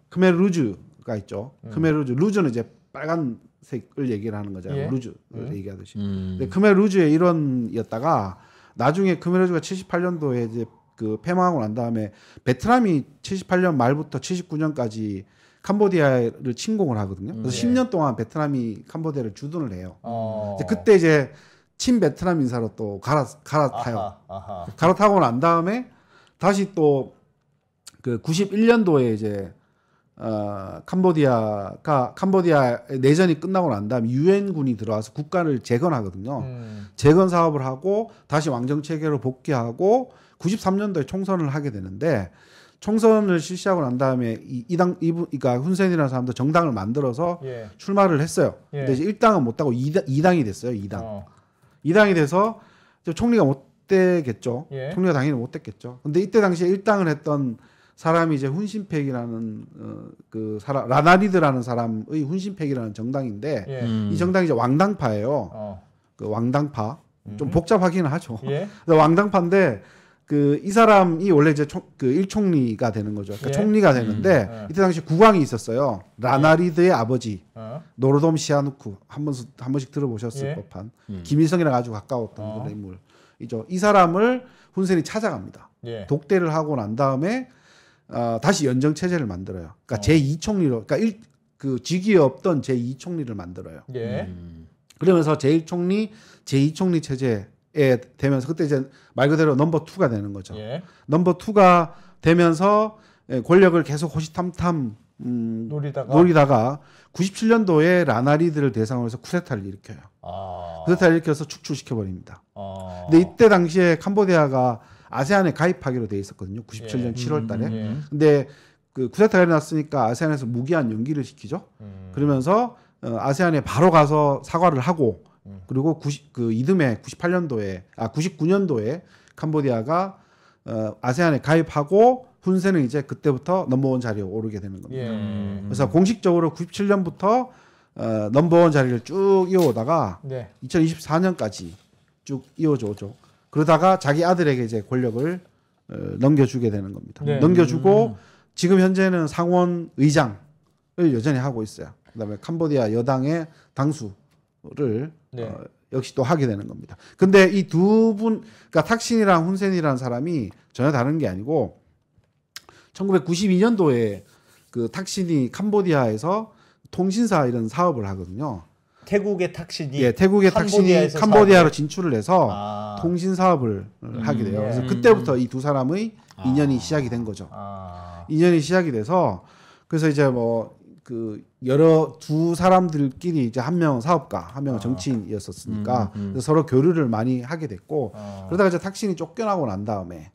Speaker 3: 크메르 루즈가 있죠. 크메르 루즈는 이제 빨간색을 얘기를 하는 거잖아요. 루즈를 얘기하듯이. 근데 크메르 루즈의 일원이었다가 나중에 크메르 루즈가 78년도에 이제 그 패망하고 난 다음에 베트남이 78년 말부터 79년까지 캄보디아를 침공을 하거든요. 그래서 10년 동안 베트남이 캄보디아를 주둔을 해요. 그때 이제 친베트남 인사로 또 갈아타요. 갈아타고 난 다음에 다시 또 그 91년도에 이제 캄보디아 내전이 끝나고 난 다음에 유엔군이 들어와서 국가를 재건하거든요. 재건 사업을 하고 다시 왕정 체계로 복귀하고 93년도에 총선을 하게 되는데 총선을 실시하고 난 다음에 그러니까 훈센이라는 사람도 정당을 만들어서 출마를 했어요. 근데 이제 1당은 못 하고 2당이 됐어요. 2당이 돼서 총리가 못 되겠죠. 총리가 당연히 못 됐겠죠. 근데 이때 당시에 1당을 했던 사람이 이제 훈신팩이라는 그 사람 라나리드라는 사람의 훈신팩이라는 정당인데
Speaker 2: 예.
Speaker 3: 이 정당이 이제 왕당파예요. 그 왕당파 좀 복잡하기는 하죠.
Speaker 2: 예.
Speaker 3: 왕당파인데 그 이 사람이 원래 이제 그 일총리가 되는 거죠. 그러니까
Speaker 2: 예.
Speaker 3: 총리가 되는데 이때 당시 국왕이 있었어요. 라나리드의 아버지 노르돔 시아누쿠 한 번씩 들어보셨을
Speaker 2: 예.
Speaker 3: 법한 김일성이랑 아주 가까웠던 그런 인물이죠. 이 사람을 훈센이 찾아갑니다.
Speaker 2: 예.
Speaker 3: 독대를 하고 난 다음에 다시 연정 체제를 만들어요. 그러니까 제2 총리로, 그러니까 그 직위에 없던 제2 총리를 만들어요.
Speaker 2: 예.
Speaker 3: 그러면서 제1총리, 제2 총리 체제에 되면서 그때 이제 말 그대로 넘버 2가 되는 거죠.
Speaker 2: 예.
Speaker 3: 넘버 2가 되면서 권력을 계속 호시탐탐 노리다가 97년도에 라나리드를 대상으로 해서 쿠데타를 일으켜요. 쿠데타를 일으켜서 축출시켜 버립니다. 근데 이때 당시에 캄보디아가 아세안에 가입하기로 돼 있었거든요. 97년 7월 달에. 근데 그 쿠데타가 일어났으니까 아세안에서 무기한 연기를 시키죠. 그러면서 아세안에 바로 가서 사과를 하고 그리고 그 이듬해 99년도에 캄보디아가 아세안에 가입하고 훈센은 이제 그때부터 넘버원 자리에 오르게 되는 겁니다. 그래서 공식적으로 97년부터 넘버원 자리를 쭉 이어오다가 2024년까지 쭉 이어져 오죠. 그러다가 자기 아들에게 이제 권력을 넘겨주게 되는 겁니다. 넘겨주고 지금 현재는 상원 의장을 여전히 하고 있어요. 그다음에 캄보디아 여당의 당수를 역시 또 하게 되는 겁니다. 근데 이 두 분, 그러니까 탁신이랑 훈센이라는 사람이 전혀 다른 게 아니고 1992년도에 그 탁신이 캄보디아에서 통신사 이런 사업을 하거든요.
Speaker 2: 태국의 탁신이
Speaker 3: 태국의 탁신이 캄보디아로 진출을 해서 통신 사업을 하게 돼요. 그래서 그때부터 이 두 사람의 인연이 시작이 된 거죠. 인연이 시작이 돼서 그래서 이제 뭐 그 여러 두 사람들끼리 이제 한 명은 사업가, 한 명은 정치인이었었으니까 그래서 서로 교류를 많이 하게 됐고 그러다가 이제 탁신이 쫓겨나고 난 다음에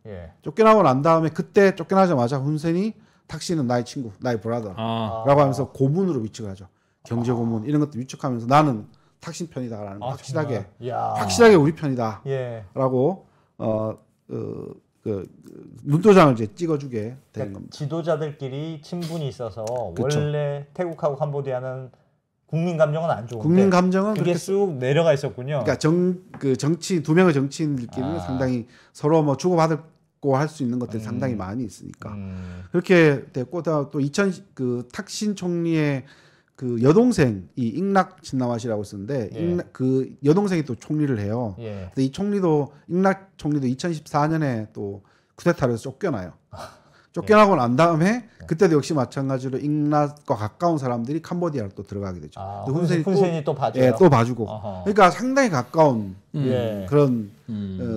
Speaker 3: 그때 쫓겨나자마자 훈센이 탁신은 나의 친구, 나의 브라더라고 하면서 고문으로 위축을 하죠. 경제 고문 이런 것도 위축하면서 나는 탁신 편이다라는 거 확실하게 우리 편이다라고 그 눈도장을 이제 찍어주게 되는 겁니다.
Speaker 2: 지도자들끼리 친분이 있어서 원래 태국하고 캄보디아는 국민 감정은 안 좋은데
Speaker 3: 국민 감정은
Speaker 2: 그게 쑥 내려가 있었군요.
Speaker 3: 그러니까 정치 두 명의 정치인들끼리는 상당히 서로 뭐 주고받고 할 수 있는 것들이 상당히 많이 있으니까 그렇게 됐고 또 그 탁신 총리의 그 여동생이 잉락 진나와시라고 있었는데 그 여동생이 또 총리를 해요. 근데 이 총리도 잉락 총리도 2014년에 또 쿠데타를 해서 쫓겨나요. 쫓겨나고 난 다음에 그때도 역시 마찬가지로 잉락과 가까운 사람들이 캄보디아로 또 들어가게 되죠.
Speaker 2: 훈센이 또 봐줘요.
Speaker 3: 또 봐주고. 그러니까 상당히 가까운 그런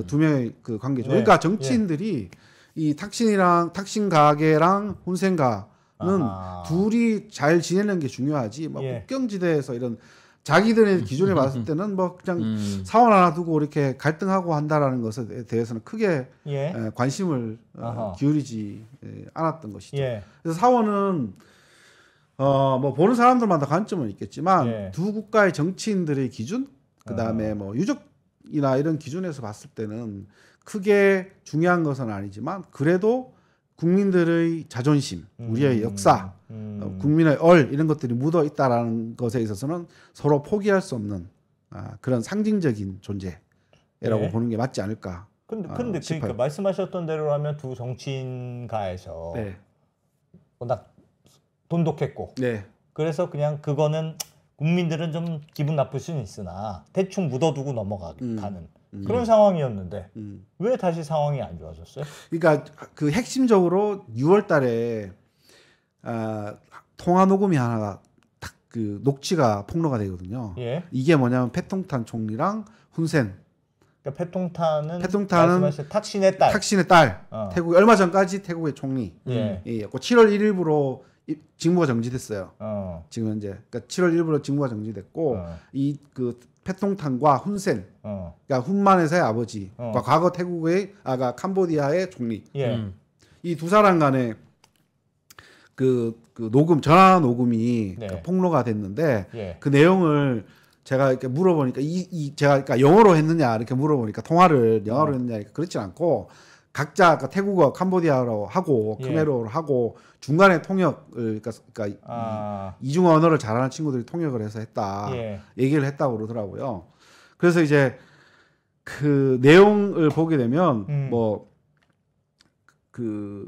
Speaker 3: 두 명의 그 관계죠. 그러니까 정치인들이 이 탁신 가게랑 훈센가 는 둘이 잘 지내는 게 중요하지. 뭐 국경지대에서 이런 자기들의 기준에 봤을 때는 뭐 그냥 사원 하나 두고 이렇게 갈등하고 한다라는 것에 대해서는 크게 관심을 기울이지 않았던 것이죠. 그래서 사원은 뭐 보는 사람들마다 관점은 있겠지만 두 국가의 정치인들의 기준, 그 다음에 뭐 유족이나 이런 기준에서 봤을 때는 크게 중요한 것은 아니지만 그래도 국민들의 자존심, 우리의 역사, 국민의 이런 것들이 묻어 있다라는 것에 있어서는 서로 포기할 수 없는 그런 상징적인 존재라고 보는 게 맞지 않을까.
Speaker 2: 근데 그러니까 말씀하셨던 대로라면 두 정치인가에서 워낙 돈독했고 그래서 그냥 그거는 국민들은 좀 기분 나쁠 수는 있으나 대충 묻어두고 넘어가는 그런 상황이었는데 왜 다시 상황이 안 좋아졌어요?
Speaker 3: 그러니까 그 핵심적으로 6월달에 통화 녹음이 하나가 딱 그 녹취가 폭로가 되거든요. 이게 뭐냐면 패통탄 총리랑 훈센.
Speaker 2: 그러니까 패통탄은 탁신의
Speaker 3: 딸. 태국 얼마 전까지 태국의 총리였고 7월 1일부로 직무가 정지됐어요. 지금 현재. 그러니까 7월 1일부로 직무가 정지됐고 이 그 패통탄과 훈센, 그러니까 훈만에서의 아버지과 과거 태국의 캄보디아의 총리, 이 두 사람 간의 그 녹음 전화 녹음이 폭로가 됐는데 그 내용을 제가 이렇게 물어보니까 제가 그러니까 영어로 했느냐 이렇게 물어보니까 통화를 영어로 했느냐 그렇지 않고 각자 태국어 캄보디아로 하고 크메르어로 하고 중간에 통역을 그러니까 이중 언어를 잘하는 친구들이 통역을 해서 했다 얘기를 했다고 그러더라고요. 그래서 이제 그 내용을 보게 되면
Speaker 2: 그게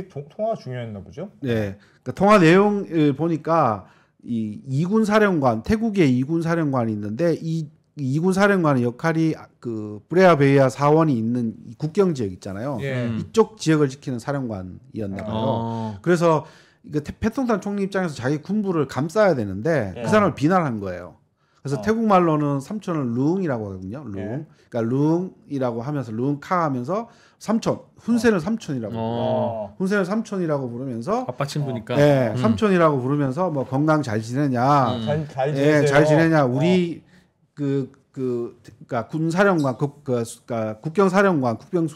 Speaker 2: 통화가 중요했나 보죠.
Speaker 3: 네, 그러니까 통화 내용을 보니까 이 이군 사령관, 태국의 이군 사령관이 있는데 이 이군 사령관의 역할이 그 브레아베이아 사원이 있는 국경 지역 있잖아요. 이쪽 지역을 지키는 사령관이었나 봐요. 그래서 그 패통탄 총리 입장에서 자기 군부를 감싸야 되는데 그 사람을 비난한 거예요. 그래서 태국 말로는 삼촌을 룽이라고 하거든요. 룽. 그러니까 룽이라고 하면서 룽카 하면서 삼촌, 훈센을 삼촌이라고 훈센을 삼촌이라고 부르면서
Speaker 1: 아빠 친구니까.
Speaker 3: 네, 삼촌이라고 부르면서 뭐 건강 잘 지내냐, 잘 지내냐, 우리 그러니까 군 사령관, 그러니까 국경 사령관, 국경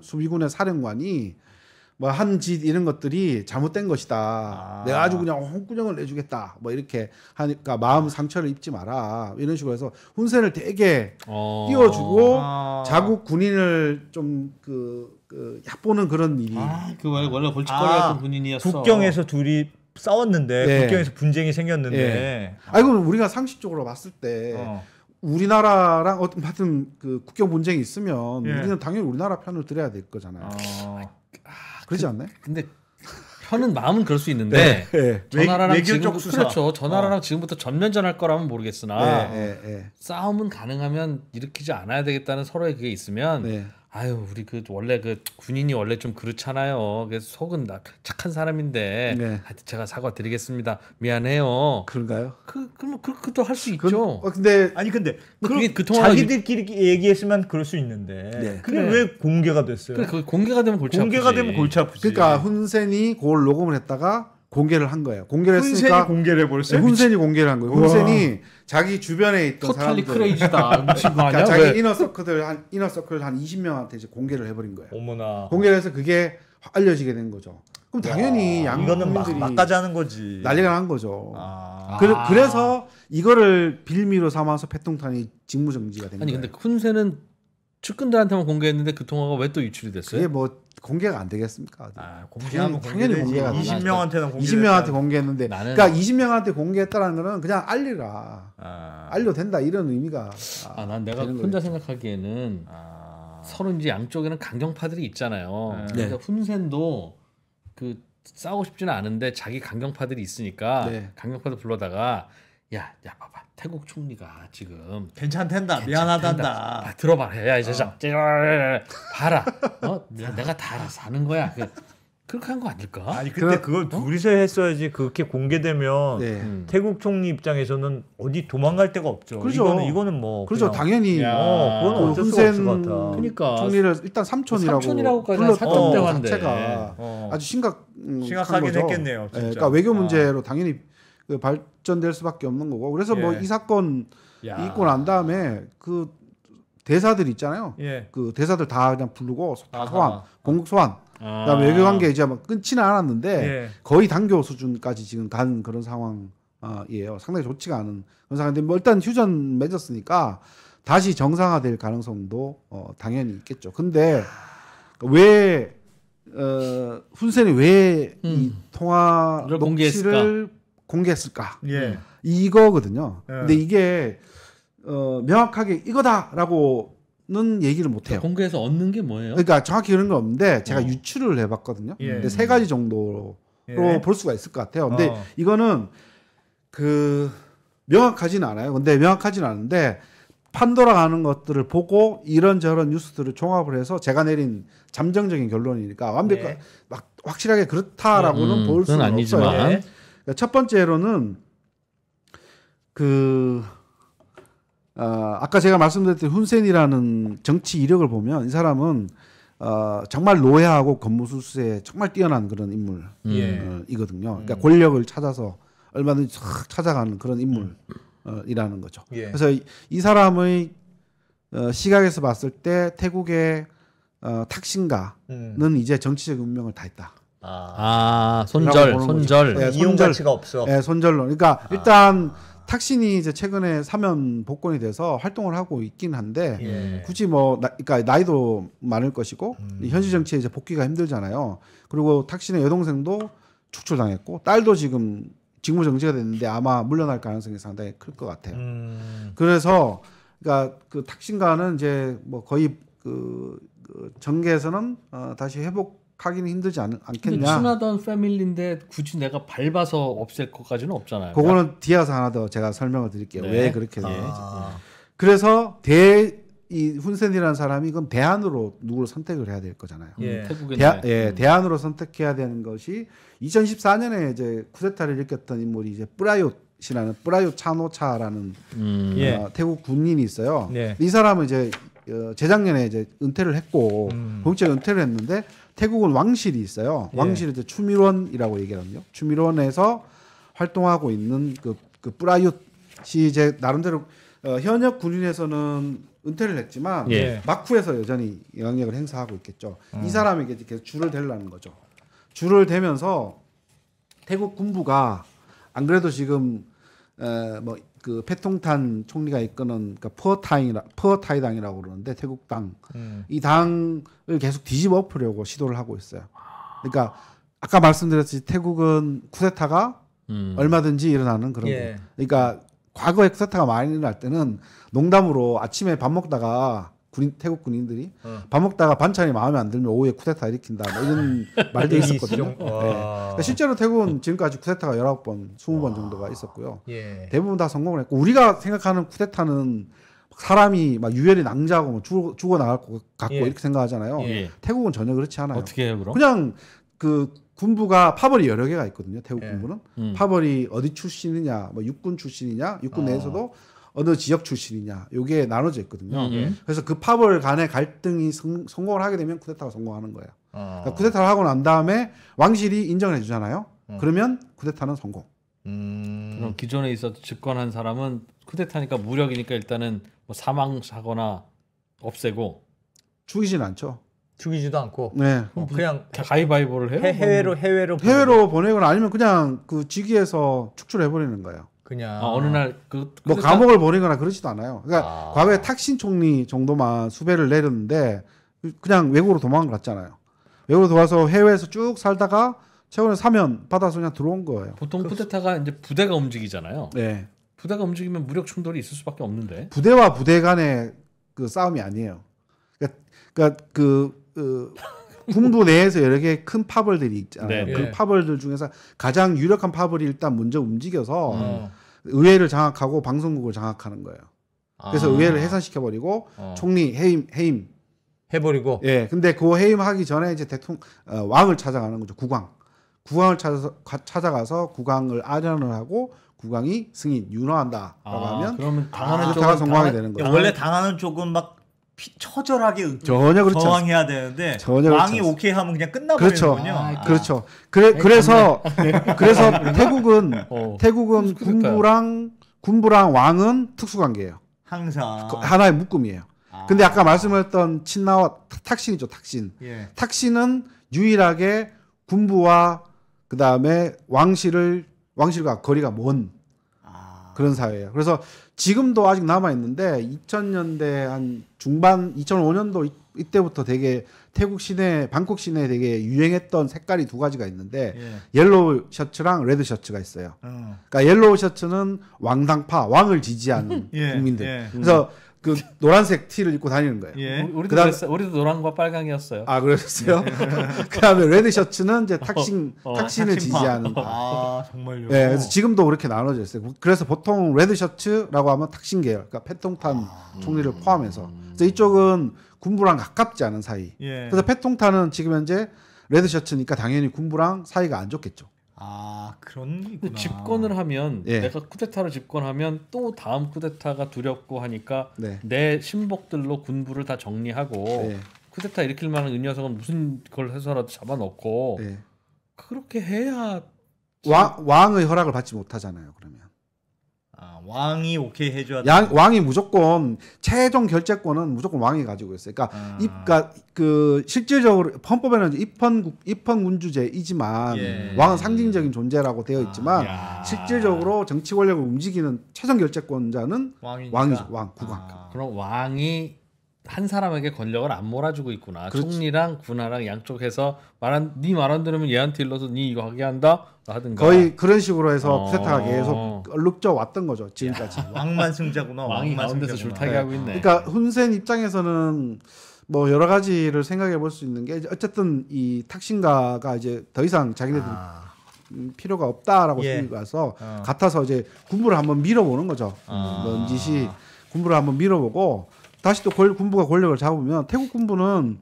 Speaker 3: 수비군의 사령관이 뭐 한 짓 이런 것들이 잘못된 것이다. 내가 아주 그냥 홍구정을 내주겠다. 뭐 이렇게 하니까 마음 상처를 입지 마라. 이런 식으로 해서 훈센을 되게 띄워주고 자국 군인을 좀 얕보는 그런 일이.
Speaker 1: 그 원래 골칫거리였던 군인이었어.
Speaker 2: 국경에서 둘이 싸웠는데 국경에서 분쟁이 생겼는데.
Speaker 3: 그럼 우리가 상식적으로 봤을 때. 우리나라랑 같은 그 국경 분쟁이 있으면 우리는 당연히 우리나라 편을 들어야 될 거잖아요. 그렇지 않나요?
Speaker 1: 근데 편은 마음은 그럴 수 있는데 저 나라랑
Speaker 2: 외교적 수사.
Speaker 1: 그렇죠. 저 나라랑 지금부터 전면전할 거라면 모르겠으나 싸움은 가능하면 일으키지 않아야 되겠다는 서로의 그게 있으면 아유 우리 그 원래 그 군인이 원래 좀 그렇잖아요. 그래서 속은 착한 사람인데 하여튼 제가 사과드리겠습니다. 미안해요.
Speaker 3: 그런가요?
Speaker 1: 그럼 그것도 할 수 있죠.
Speaker 2: 근데
Speaker 1: 그 통화가
Speaker 2: 자기들끼리 얘기했으면 그럴 수 있는데 그게 왜 공개가 됐어요?
Speaker 1: 그래 공개가 되면 골치
Speaker 2: 아프지.
Speaker 3: 그러니까 훈센이 그걸 녹음을 했다가 공개를 한 거예요. 공개를 했으니까
Speaker 2: 훈센이 공개를 해버렸어요.
Speaker 3: 훈센이 공개를 한 거예요. 훈센이 자기 주변에 있던
Speaker 1: 토탈리
Speaker 3: 사람들,
Speaker 1: 크레이지다. 미친 거 아니야?
Speaker 3: 그러니까 자기 이너서클 한 20명한테 이제 공개를 해버린 거예요.
Speaker 2: 어머나.
Speaker 3: 공개를 해서 그게 알려지게 된 거죠. 그럼 당연히
Speaker 2: 이거는
Speaker 3: 국민들이
Speaker 2: 막까지 하는 거지.
Speaker 3: 난리가 난 거죠. 그래서 이거를 빌미로 삼아서 패통탄이 직무정지가 된 거예요.
Speaker 1: 근데 훈센은 측근들한테만 공개했는데 그 통화가 왜 또 유출이 됐어요?
Speaker 3: 그게 뭐 공개가 안 되겠습니까?
Speaker 2: 공개하면
Speaker 3: 당연히 공개가
Speaker 2: 20명한테
Speaker 3: 공개했는데 그러니까 20명한테 공개했다는 거는 그냥 알려도 된다 이런 의미가
Speaker 1: 난 내가 혼자 생각하기에는 서로 이제 양쪽에는 강경파들이 있잖아요. 그러니까 훈센도 그 싸우고 싶지는 않은데 자기 강경파들이 있으니까 강경파들 불러다가 야 봐봐 태국 총리가 지금
Speaker 2: 괜찮단다 미안하단다
Speaker 1: 들어봐 야 이제 봐라 내가 다 알아서 하는 거야 그렇게 한 거 아닐까?
Speaker 2: 아니 근데 그걸 둘이서 했어야지. 그렇게 공개되면 태국 총리 입장에서는 어디 도망갈 데가 없죠.
Speaker 3: 그렇죠.
Speaker 2: 이거는 뭐
Speaker 3: 그렇죠. 당연히
Speaker 2: 그건 어쩔 수 없을 것 같아.
Speaker 1: 그러니까
Speaker 3: 총리를 일단 삼촌이라고까지 불렀던 것 자체가 아주
Speaker 2: 심각하긴 했겠네요. 진짜.
Speaker 3: 그러니까 외교 문제로 당연히 발전될 수밖에 없는 거고. 그래서 뭐 이 사건 있고 난 다음에 그 대사들 있잖아요. 그 대사들 다 그냥 부르고 소환, 공국 소환. 그다음에 외교 관계 이제 막 끊지는 않았는데 거의 단교 수준까지 지금 간 그런 상황이에요. 상당히 좋지가 않은 그런 상황인데 뭐 일단 휴전 맺었으니까 다시 정상화될 가능성도 당연히 있겠죠. 근데 왜 훈센이 왜 이 통화 녹취를 공개했을까? 이거거든요. 근데 이게 명확하게 이거다라고는 얘기를 못 해요.
Speaker 1: 공개해서 얻는 게 뭐예요?
Speaker 3: 그러니까 정확히 그런 건 없는데 제가 유추를 해봤거든요. 근데 세 가지 정도로 볼 수가 있을 것 같아요. 근데 이거는 명확하지는 않아요. 근데 명확하지는 않은데 판돌아가는 것들을 보고 이런저런 뉴스들을 종합을 해서 제가 내린 잠정적인 결론이니까 완벽하게 막 확실하게 그렇다라고는 볼 수는
Speaker 1: 아니지만.
Speaker 3: 없어요. 첫 번째로는 아까 제가 말씀드렸던 훈센이라는 정치 이력을 보면 이 사람은 정말 노예하고 권무술수에 정말 뛰어난 그런 인물이거든요. 그러니까 권력을 찾아서 얼마든지 찾아가는 그런 인물이라는 거죠. 그래서 이 사람의 시각에서 봤을 때 태국의 탁신가는 이제 정치적 운명을 다 했다.
Speaker 1: 손절.
Speaker 2: 이용 가치가 없어.
Speaker 3: 손절론. 그러니까 일단 탁신이 이제 최근에 사면 복권이 돼서 활동을 하고 있긴 한데 굳이 뭐 그러니까 나이도 많을 것이고 현실 정치에 이제 복귀가 힘들잖아요. 그리고 탁신의 여동생도 축출당했고 딸도 지금 직무 정지가 됐는데 아마 물러날 가능성이 상당히 클 것 같아요. 그래서 그러니까 그 탁신가는 이제 뭐 거의 그 정계에서는 다시 회복하기는 힘들지 않겠냐.
Speaker 1: 친하던 패밀리인데 굳이 내가 밟아서 없앨 것까지는 없잖아요.
Speaker 3: 그거는 뒤에서 하나 더 제가 설명을 드릴게요. 왜 그렇게 되는지. 그래서 이 훈센이라는 사람이 그럼 대안으로 누구를 선택을 해야 될 거잖아요. 대안으로 선택해야 되는 것이 2014년에 이제 쿠데타를 일으켰던 인물이 이제 프라얏이라는 프라얏 차노차라는 태국 군인이 있어요. 이 사람은 이제 재작년에 이제 은퇴를 했고 공직에 은퇴를 했는데 태국은 왕실이 있어요. 왕실이 이제 추미론이라고 얘기하거든요. 추미론에서 활동하고 있는 그 프라얏이 이제 나름대로 현역 군인에서는 은퇴를 했지만 막후에서 여전히 영향력을 행사하고 있겠죠. 이 사람에게 계속 줄을 대려는 거죠. 줄을 대면서 태국 군부가 안 그래도 지금 뭐 그 패통탄 총리가 이끄는 그러니까 퍼타이당이라고 그러는데 태국 당 이 당을 계속 뒤집어 엎으려고 시도를 하고 있어요. 그러니까 아까 말씀드렸듯이 태국은 쿠데타가 얼마든지 일어나는 그런 거. 그러니까 과거에 쿠데타가 많이 일어날 때는 농담으로 아침에 밥 먹다가 태국 군인들이 밥 먹다가 반찬이 마음에 안 들면 오후에 쿠데타 일으킨다 뭐 이런 말도 있었거든요. 그러니까 실제로 태국은 지금까지 쿠데타가 19번, 20번 정도가 있었고요. 대부분 다 성공을 했고 우리가 생각하는 쿠데타는 사람이 막 유혈이 낭자하고 뭐 죽어 나갈 것 같고 이렇게 생각하잖아요. 태국은 전혀 그렇지 않아요.
Speaker 1: 어떻게 해요, 그럼?
Speaker 3: 그냥 그 군부가 파벌이 여러 개가 있거든요. 태국 군부는 파벌이 어디 출신이냐, 뭐 육군 출신이냐, 육군 내에서도 어느 지역 출신이냐, 요게 나눠져 있거든요. 그래서 그 파벌 간의 갈등이 성공을 하게 되면 쿠데타가 성공하는 거예요. 그러니까 쿠데타를 하고 난 다음에 왕실이 인정을 해주잖아요. 그러면 쿠데타는 성공.
Speaker 1: 그럼 기존에 있어서 집권한 사람은 쿠데타니까 무력이니까 일단은 뭐 사망하거나 없애고
Speaker 3: 죽이지는 않죠.
Speaker 2: 죽이지도 않고.
Speaker 3: 네.
Speaker 1: 그냥 가위바위보를 해요?
Speaker 3: 해외로 보내거나 아니면 그냥 그 직위에서 축출해 버리는 거예요.
Speaker 2: 그냥
Speaker 1: 어느 날
Speaker 3: 뭐 감옥을 보내거나 그러지도 않아요. 그러니까 과거에 탁신 총리 정도만 수배를 내렸는데 그냥 외국으로 도망갔잖아요. 외국으로 돌아서 해외에서 쭉 살다가 최근에 사면 받아서 그냥 들어온 거예요.
Speaker 1: 보통 쿠데타가 이제 부대가 움직이잖아요.
Speaker 3: 네.
Speaker 1: 부대가 움직이면 무력 충돌이 있을 수밖에 없는데.
Speaker 3: 부대와 부대 간의 그 싸움이 아니에요. 그러니까 군부 내에서 여러 개의 큰 파벌들이 있잖아요. 그 파벌들 중에서 가장 유력한 파벌이 일단 먼저 움직여서 의회를 장악하고 방송국을 장악하는 거예요. 그래서 의회를 해산시켜버리고 총리 해임
Speaker 2: 해버리고.
Speaker 3: 예. 근데 그 해임하기 전에 이제 왕을 찾아가는 거죠. 국왕을 찾아가서 국왕을 아련을 하고 국왕이 승인 윤허한다라고 하면
Speaker 1: 그러면 당하는
Speaker 3: 쪽은 성공하게 되는 거예요.
Speaker 4: 원래 당하는 쪽은 막 처절하게
Speaker 3: 전혀 그렇지
Speaker 4: 저항해야 되는데
Speaker 3: 전혀
Speaker 4: 왕이 오케이 하면 그냥 끝나버리는군요.
Speaker 3: 그렇죠. 그래서 태국은 군부랑 왕은 특수관계예요.
Speaker 4: 항상
Speaker 3: 하나의 묶음이에요. 근데 아까 말씀하셨던 친나와 탁신이죠. 탁신은 유일하게 군부와 그 다음에 왕실과 거리가 먼 그런 사회예요. 그래서 지금도 아직 남아 있는데 2000년대 한 중반 2005년도 이때부터 되게 태국 시내 방콕 시내에 되게 유행했던 색깔이 두 가지가 있는데 옐로우 셔츠랑 레드 셔츠가 있어요. 그러니까 옐로우 셔츠는 왕당파 왕을 지지하는 국민들. 그래서 그 노란색 티를 입고 다니는 거예요.
Speaker 1: 우리도 노란과 빨강이었어요.
Speaker 3: 아, 그러셨어요? 그다음에 레드 셔츠는 이제 탁신을 지지하는.
Speaker 4: 정말요?
Speaker 3: 네, 그래서 지금도 그렇게 나눠져 있어요. 그래서 보통 레드 셔츠라고 하면 탁신 계열, 그러니까 패통탄 총리를 포함해서. 그래서 이쪽은 군부랑 가깝지 않은 사이. 그래서 패통탄은 지금 현재 레드 셔츠니까 당연히 군부랑 사이가 안 좋겠죠.
Speaker 4: 그런 있구나.
Speaker 1: 집권을 하면 내가 쿠데타를 집권하면 또 다음 쿠데타가 두렵고 하니까 내 신복들로 군부를 다 정리하고 쿠데타 일으킬 만한 은여성은 무슨 걸 해서라도 잡아놓고 그렇게 해야
Speaker 3: 왕의 허락을 받지 못하잖아요. 그러면
Speaker 2: 왕이 오케이 해줘야
Speaker 3: 왕이 무조건 최종 결재권은 무조건 왕이 가지고 있어요. 그러니까 그 실질적으로 헌법에는 입헌군주제이지만 왕은 상징적인 존재라고 되어 있지만 실질적으로 정치 권력을 움직이는 최종 결재권자는 왕이죠. 국왕.
Speaker 1: 그럼 왕이 한 사람에게 권력을 안 몰아주고 있구나. 그렇지. 총리랑 군하랑 양쪽에서 네 말 안 들으면 얘한테 일러서 네 이거 하게 한다 하든가.
Speaker 3: 거의 그런 식으로 해서 쿠데타가 계속 얼룩져 왔던 거죠. 지금까지.
Speaker 2: 왕만 승자구나.
Speaker 1: 왕이 가운데서 줄타기 하고 있네.
Speaker 3: 그러니까 훈센 입장에서는 뭐 여러 가지를 생각해 볼 수 있는 게 어쨌든 이 탁신가가 이제 더 이상 자기네들 필요가 없다라고 생각이 와서 같아서 이제 군부를 한번 밀어보는 거죠. 넌지시 군부를 한번 밀어보고 다시 또 군부가 권력을 잡으면 태국 군부는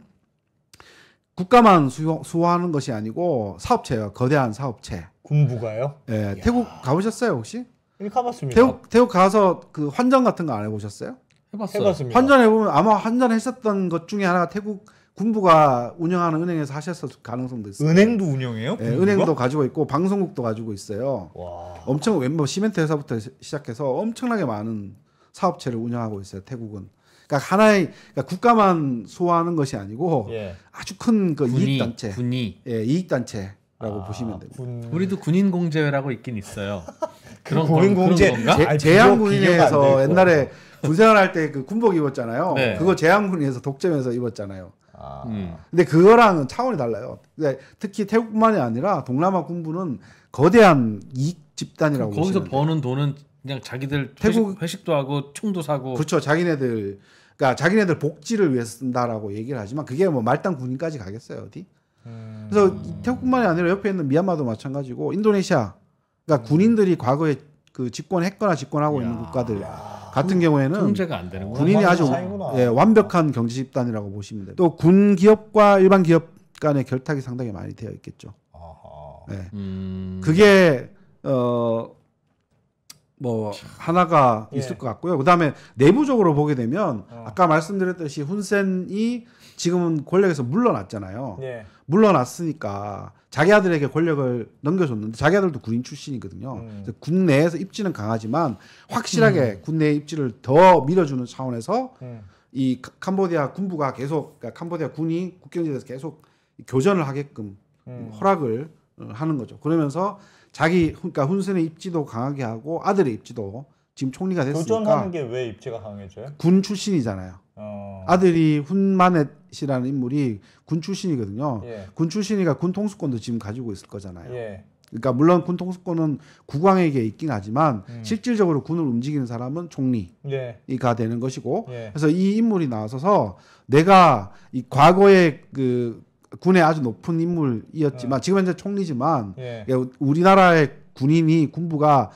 Speaker 3: 국가만 수호하는 것이 아니고 사업체예요. 거대한 사업체.
Speaker 2: 군부가요?
Speaker 3: 네, 태국 가보셨어요 혹시?
Speaker 2: 가봤습니다.
Speaker 3: 태국 가서 그 환전 같은 거 안 해보셨어요?
Speaker 2: 해봤습니다.
Speaker 3: 환전해보면 아마 환전했었던 것 중에 하나가 태국 군부가 운영하는 은행에서 하셨을 가능성도 있어요.
Speaker 2: 은행도 운영해요?
Speaker 3: 네, 은행도 가지고 있고 방송국도 가지고 있어요. 와. 엄청 웬뭐 시멘트 회사부터 시작해서 엄청나게 많은 사업체를 운영하고 있어요. 태국은. 그러니까 하나의 국가만 수호하는 것이 아니고 아주 큰 그 이익 단체, 이익 단체라고 보시면 됩니다.
Speaker 1: 우리도 군인 공제회라고 있긴 있어요.
Speaker 2: 그런 공제
Speaker 1: 건가?
Speaker 3: 제한군인회에서 옛날에 군생활할 때 그 군복 입었잖아요. 네. 그거 제한군인회에서 독점해서 입었잖아요. 근데 그거랑은 차원이 달라요. 특히 태국뿐만이 아니라 동남아 군부는 거대한 이익 집단이라고 보시면
Speaker 1: 거기서 버는 돈은 그냥 자기들 회식도 하고 총도 사고.
Speaker 3: 그렇죠. 그러니까 자기네들 복지를 위해서 쓴다라고 얘기를 하지만 그게 뭐 말단 군인까지 가겠어요 어디? 그래서 태국뿐만이 아니라 옆에 있는 미얀마도 마찬가지고 인도네시아, 그러니까 군인들이 과거에 그 집권했거나 집권하고 있는 국가들 같은 경우에는
Speaker 1: 통제가 안 되는
Speaker 3: 군인이 아주 완벽한 경제 집단이라고 보시면 돼요. 또 군 기업과 일반 기업 간의 결탁이 상당히 많이 되어 있겠죠. 네. 그게 뭐 하나가 있을 것 같고요. 그다음에 내부적으로 보게 되면 아까 말씀드렸듯이 훈센이 지금은 권력에서 물러났잖아요. 물러났으니까 자기 아들에게 권력을 넘겨줬는데 자기 아들도 군인 출신이거든요. 그래서 군 내에서 입지는 강하지만 확실하게 군 내의 입지를 더 밀어주는 차원에서 이 캄보디아 군부가 계속, 그러니까 캄보디아 군이 국경지대에서 계속 교전을 하게끔 허락을 하는 거죠. 그러면서 그러니까 훈센의 입지도 강하게 하고 아들의 입지도 지금 총리가 됐으니까.
Speaker 2: 교전하는 게 왜 입지가 강해져요?
Speaker 3: 군 출신이잖아요. 아들이 훈마넷이라는 인물이 군 출신이거든요. 군 출신이니까 군 통수권도 지금 가지고 있을 거잖아요. 그러니까 물론 군 통수권은 국왕에게 있긴 하지만 실질적으로 군을 움직이는 사람은 총리가 되는 것이고. 그래서 이 인물이 나서서 내가 이 과거에 그 군의 아주 높은 인물이었지만 지금 현재 총리지만 우리나라의 군부가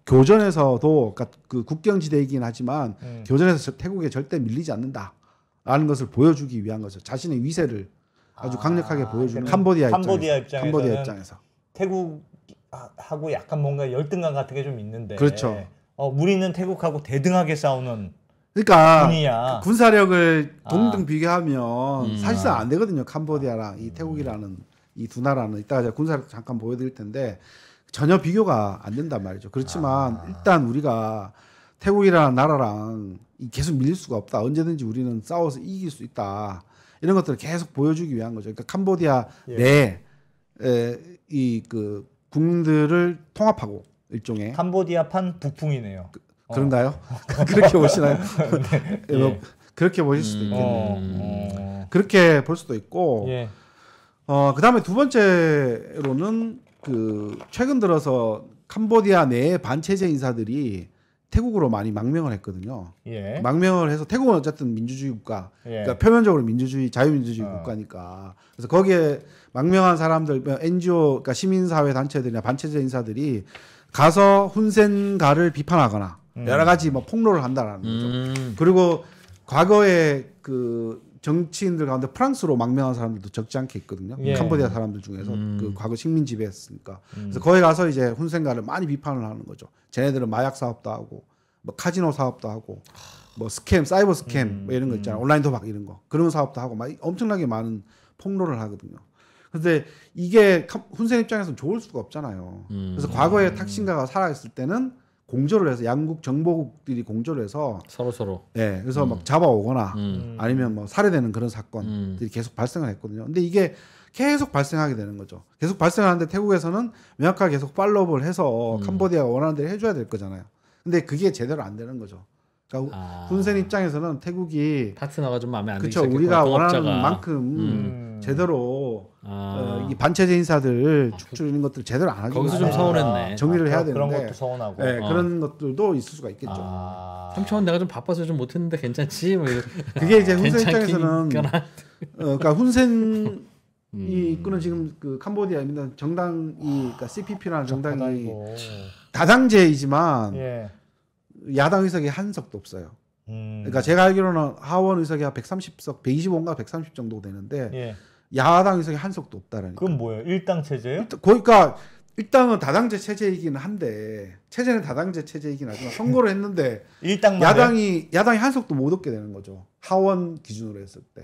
Speaker 3: 교전에서도 그러니까 그 국경지대이긴 하지만 교전에서 태국에 절대 밀리지 않는다라는 것을 보여주기 위한 거죠. 자신의 위세를 아주 강력하게 보여주는 캄보디아 입장에서
Speaker 2: 태국하고 약간 뭔가 열등감 같은 게 좀 있는데
Speaker 3: 그렇죠.
Speaker 2: 우리는 태국하고 대등하게 싸우는
Speaker 3: 그러니까
Speaker 2: 군이야.
Speaker 3: 군사력을 동등 비교하면 사실상 안 되거든요. 캄보디아랑 이 태국이라는 이 두 나라는 이따가 제가 군사력 잠깐 보여드릴 텐데 전혀 비교가 안 된단 말이죠. 그렇지만 일단 우리가 태국이라는 나라랑 계속 밀릴 수가 없다. 언제든지 우리는 싸워서 이길 수 있다. 이런 것들을 계속 보여주기 위한 거죠. 그러니까 캄보디아 내에 이 그 국민들을 통합하고 일종의
Speaker 2: 캄보디아판 북풍이네요.
Speaker 3: 그런가요? 그렇게 보시나요? 그렇게 보실 수도 있겠네요. 그렇게 볼 수도 있고, 그다음에 두 번째로는 그 최근 들어서 캄보디아 내의 반체제 인사들이 태국으로 많이 망명을 했거든요. 망명을 해서 태국은 어쨌든 민주주의 국가, 그러니까 표면적으로 자유민주주의 국가니까. 그래서 거기에 망명한 사람들, NGO, 그러니까 시민사회 단체들이나 반체제 인사들이 가서 훈센가를 비판하거나 여러 가지 뭐 폭로를 한다라는 거죠. 그리고 과거에 그 정치인들 가운데 프랑스로 망명한 사람들도 적지 않게 있거든요. 캄보디아 사람들 중에서 그 과거 식민 지배했으니까. 그래서 거기 가서 이제 훈센가를 많이 비판을 하는 거죠. 쟤네들은 마약 사업도 하고, 뭐 카지노 사업도 하고, 뭐 스캠, 사이버 스캠 뭐 이런 거 있잖아요. 온라인 도박 이런 거, 그런 사업도 하고 막 엄청나게 많은 폭로를 하거든요. 근데 이게 훈센 입장에서는 좋을 수가 없잖아요. 그래서 과거에 탁신가가 살아있을 때는 공조를 해서 양국 정보국들이 공조를 해서
Speaker 1: 서로
Speaker 3: 예, 그래서 막 잡아오거나 아니면 뭐 살해되는 그런 사건들이 계속 발생을 했거든요. 근데 이게 계속 발생하게 되는 거죠. 계속 발생하는데 태국에서는 명확하게 계속 팔로우를 해서 캄보디아가 원하는 대로 해줘야 될 거잖아요. 근데 그게 제대로 안 되는 거죠. 그러니까 훈센 입장에서는 태국이
Speaker 1: 파트너가 좀 마음에 안 들기
Speaker 3: 그렇죠. 우리가 원하는 만큼 제대로 이 반체제 인사들 축출하는 것들 제대로 안 하죠.
Speaker 1: 거기서 좀 서운했네.
Speaker 3: 정리를 해야 되는데
Speaker 2: 그런 것도 서운하고
Speaker 3: 네, 그런 것들도 있을 수가 있겠죠.
Speaker 1: 삼촌 내가 좀 바빠서 좀 못했는데 괜찮지? 뭐
Speaker 3: 그게 이제 훈센 입장에서는 그러니까 훈센 이 이끄는 지금 그 캄보디아입니다. 정당이 그러니까 CPP라는 정당이 다당제이지만 야당 의석이 한 석도 없어요. 그러니까 제가 알기로는 하원 의석이 130석, 125인가 130 정도 되는데 야당 의석이 한 석도 없다라니까.
Speaker 2: 그건 뭐예요? 일당 체제예요?
Speaker 3: 그러니까 일당은 다당제 체제이긴 한데 체제는 다당제 체제이긴 하지만 선거를 했는데 야당이 한 석도 못 얻게 되는 거죠. 하원 기준으로 했을 때.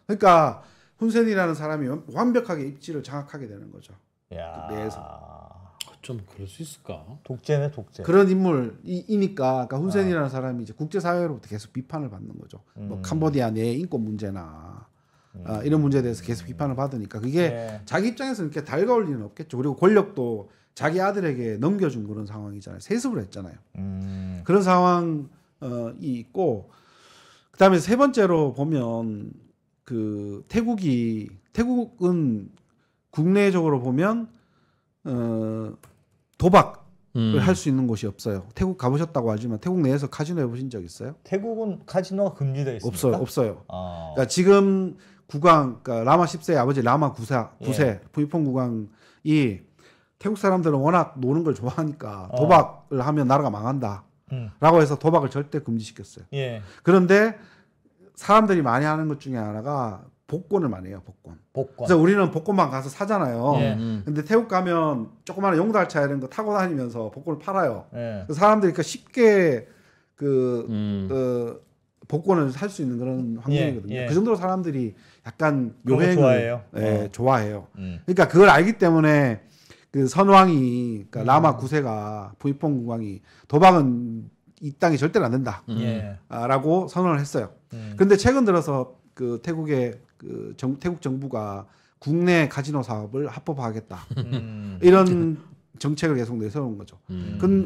Speaker 3: 그러니까 훈센이라는 사람이 완벽하게 입지를 장악하게 되는 거죠. 그 내에서.
Speaker 1: 좀 그럴 수 있을까?
Speaker 2: 독재네 독재.
Speaker 3: 그런 인물이니까 그러니까 훈센이라는 사람이 이제 국제사회로부터 계속 비판을 받는 거죠. 뭐 캄보디아 내 인권 문제나 이런 문제에 대해서 계속 비판을 받으니까 그게 자기 입장에서는 이렇게 달가울 리는 없겠죠. 그리고 권력도 자기 아들에게 넘겨준 그런 상황이잖아요. 세습을 했잖아요. 그런 상황이 있고 그다음에 세 번째로 보면 그 태국은 국내적으로 보면 도박을 할 수 있는 곳이 없어요. 태국 가보셨다고 하지만 태국 내에서 카지노 해보신 적 있어요?
Speaker 2: 태국은 카지노가 금지되어 있습니까?
Speaker 3: 없어요. 그러니까 지금 국왕, 그러니까 라마 10세의 아버지 라마 9세 부이폰 국왕이 태국 사람들은 워낙 노는 걸 좋아하니까 도박을 하면 나라가 망한다. 라고 해서 도박을 절대 금지시켰어요. 그런데 사람들이 많이 하는 것 중에 하나가 복권을 많이 해요. 복권. 그래서 우리는 복권만 가서 사잖아요. 근데 태국 가면 조그마한 용달차 이런 거 타고 다니면서 복권을 팔아요. 그래서 사람들이 그러니까 쉽게 복권을 살 수 있는 그런 환경이거든요. 그 정도로 사람들이 약간 요행을 좋아해요. 그러니까 그걸 알기 때문에 그 선왕이 그러니까 라마 9세가 부이폰 국왕이 도박은 이 땅이 절대로 안 된다. 라고 선언을 했어요. 그런데 최근 들어서 그 태국의 그 태국 정부가 국내 카지노 사업을 합법화하겠다. 이런 정책을 계속 내세우는 거죠.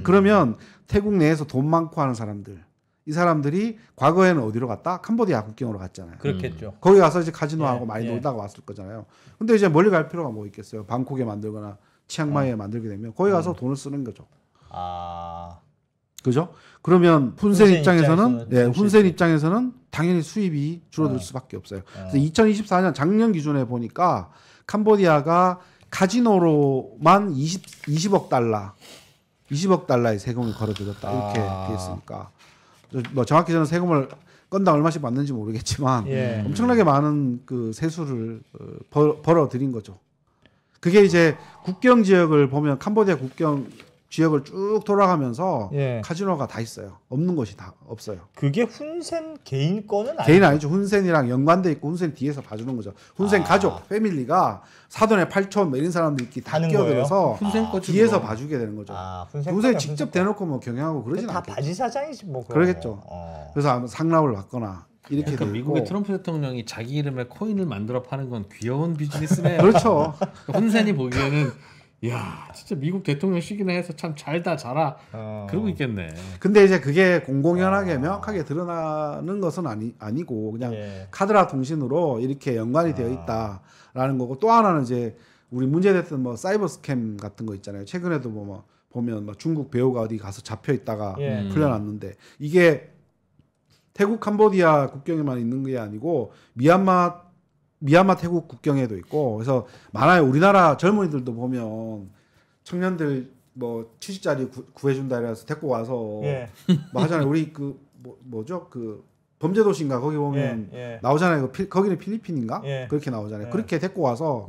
Speaker 3: 그러면 태국 내에서 돈 많고 하는 사람들, 이 사람들이 과거에는 어디로 갔다? 캄보디아 국경으로 갔잖아요.
Speaker 2: 그렇겠죠.
Speaker 3: 거기 가서 이제 카지노하고 많이 놀다가 왔을 거잖아요. 근데 이제 멀리 갈 필요가 뭐 있겠어요? 방콕에 만들거나 치앙마이에 만들게 되면 거기 가서 돈을 쓰는 거죠. 그죠? 그러면 훈센 입장에서는 당연히 수입이 줄어들 수밖에 없어요. 그래서 2024년 작년 기준에 보니까 캄보디아가 카지노로만 20억 달러의 세금을 걸어들였다 이렇게 돼 있으니까 뭐 정확히 저는 세금을 건당 얼마씩 받는지 모르겠지만 엄청나게 많은 그 세수를 벌어들인 거죠. 그게 이제 국경 지역을 보면 캄보디아 국경 지역을 쭉 돌아가면서 카지노가 다 있어요. 없는 곳이 다 없어요.
Speaker 2: 그게 훈센 개인 거는 아니죠?
Speaker 3: 개인 아니죠. 훈센이랑 연관돼 있고 훈센 뒤에서 봐주는 거죠. 훈센 가족, 패밀리가 사돈의 8촌 뭐 이런 사람들끼리 다 끼어들어서 뒤에서 봐주게 되는 거죠. 훈센이 직접 대놓고 뭐 경영하고 그러진 않겠죠.
Speaker 2: 다 바지 사장이지 뭐.
Speaker 3: 그러겠죠. 그래서 아마 상납을 받거나 이렇게
Speaker 1: 그러니까 미국의 트럼프 대통령이 자기 이름에 코인을 만들어 파는 건 귀여운 비즈니스네요.
Speaker 3: 그렇죠.
Speaker 1: 훈센이 보기에는 야 진짜 미국 대통령식이나 해서 참 잘다 자라 그러고 있겠네.
Speaker 3: 근데 이제 그게 공공연하게 명확하게 드러나는 것은 아니고 그냥 카드라 통신으로 이렇게 연관이 되어 있다라는 거고, 또 하나는 이제 우리 문제됐던 뭐 사이버 스캠 같은 거 있잖아요. 최근에도 뭐 보면 뭐 중국 배우가 어디 가서 잡혀 있다가 풀려났는데 이게 태국 캄보디아 국경에만 있는 게 아니고 미얀마 태국 국경에도 있고, 그래서 많아요. 우리나라 젊은이들도 보면 청년들 뭐 70짜리 구해준다 이래서 데리고 와서 뭐 하잖아요. 우리 그 뭐죠 그 범죄도시인가 거기 보면 나오잖아요. 거기는 필리핀인가 그렇게 나오잖아요. 그렇게 데리고 와서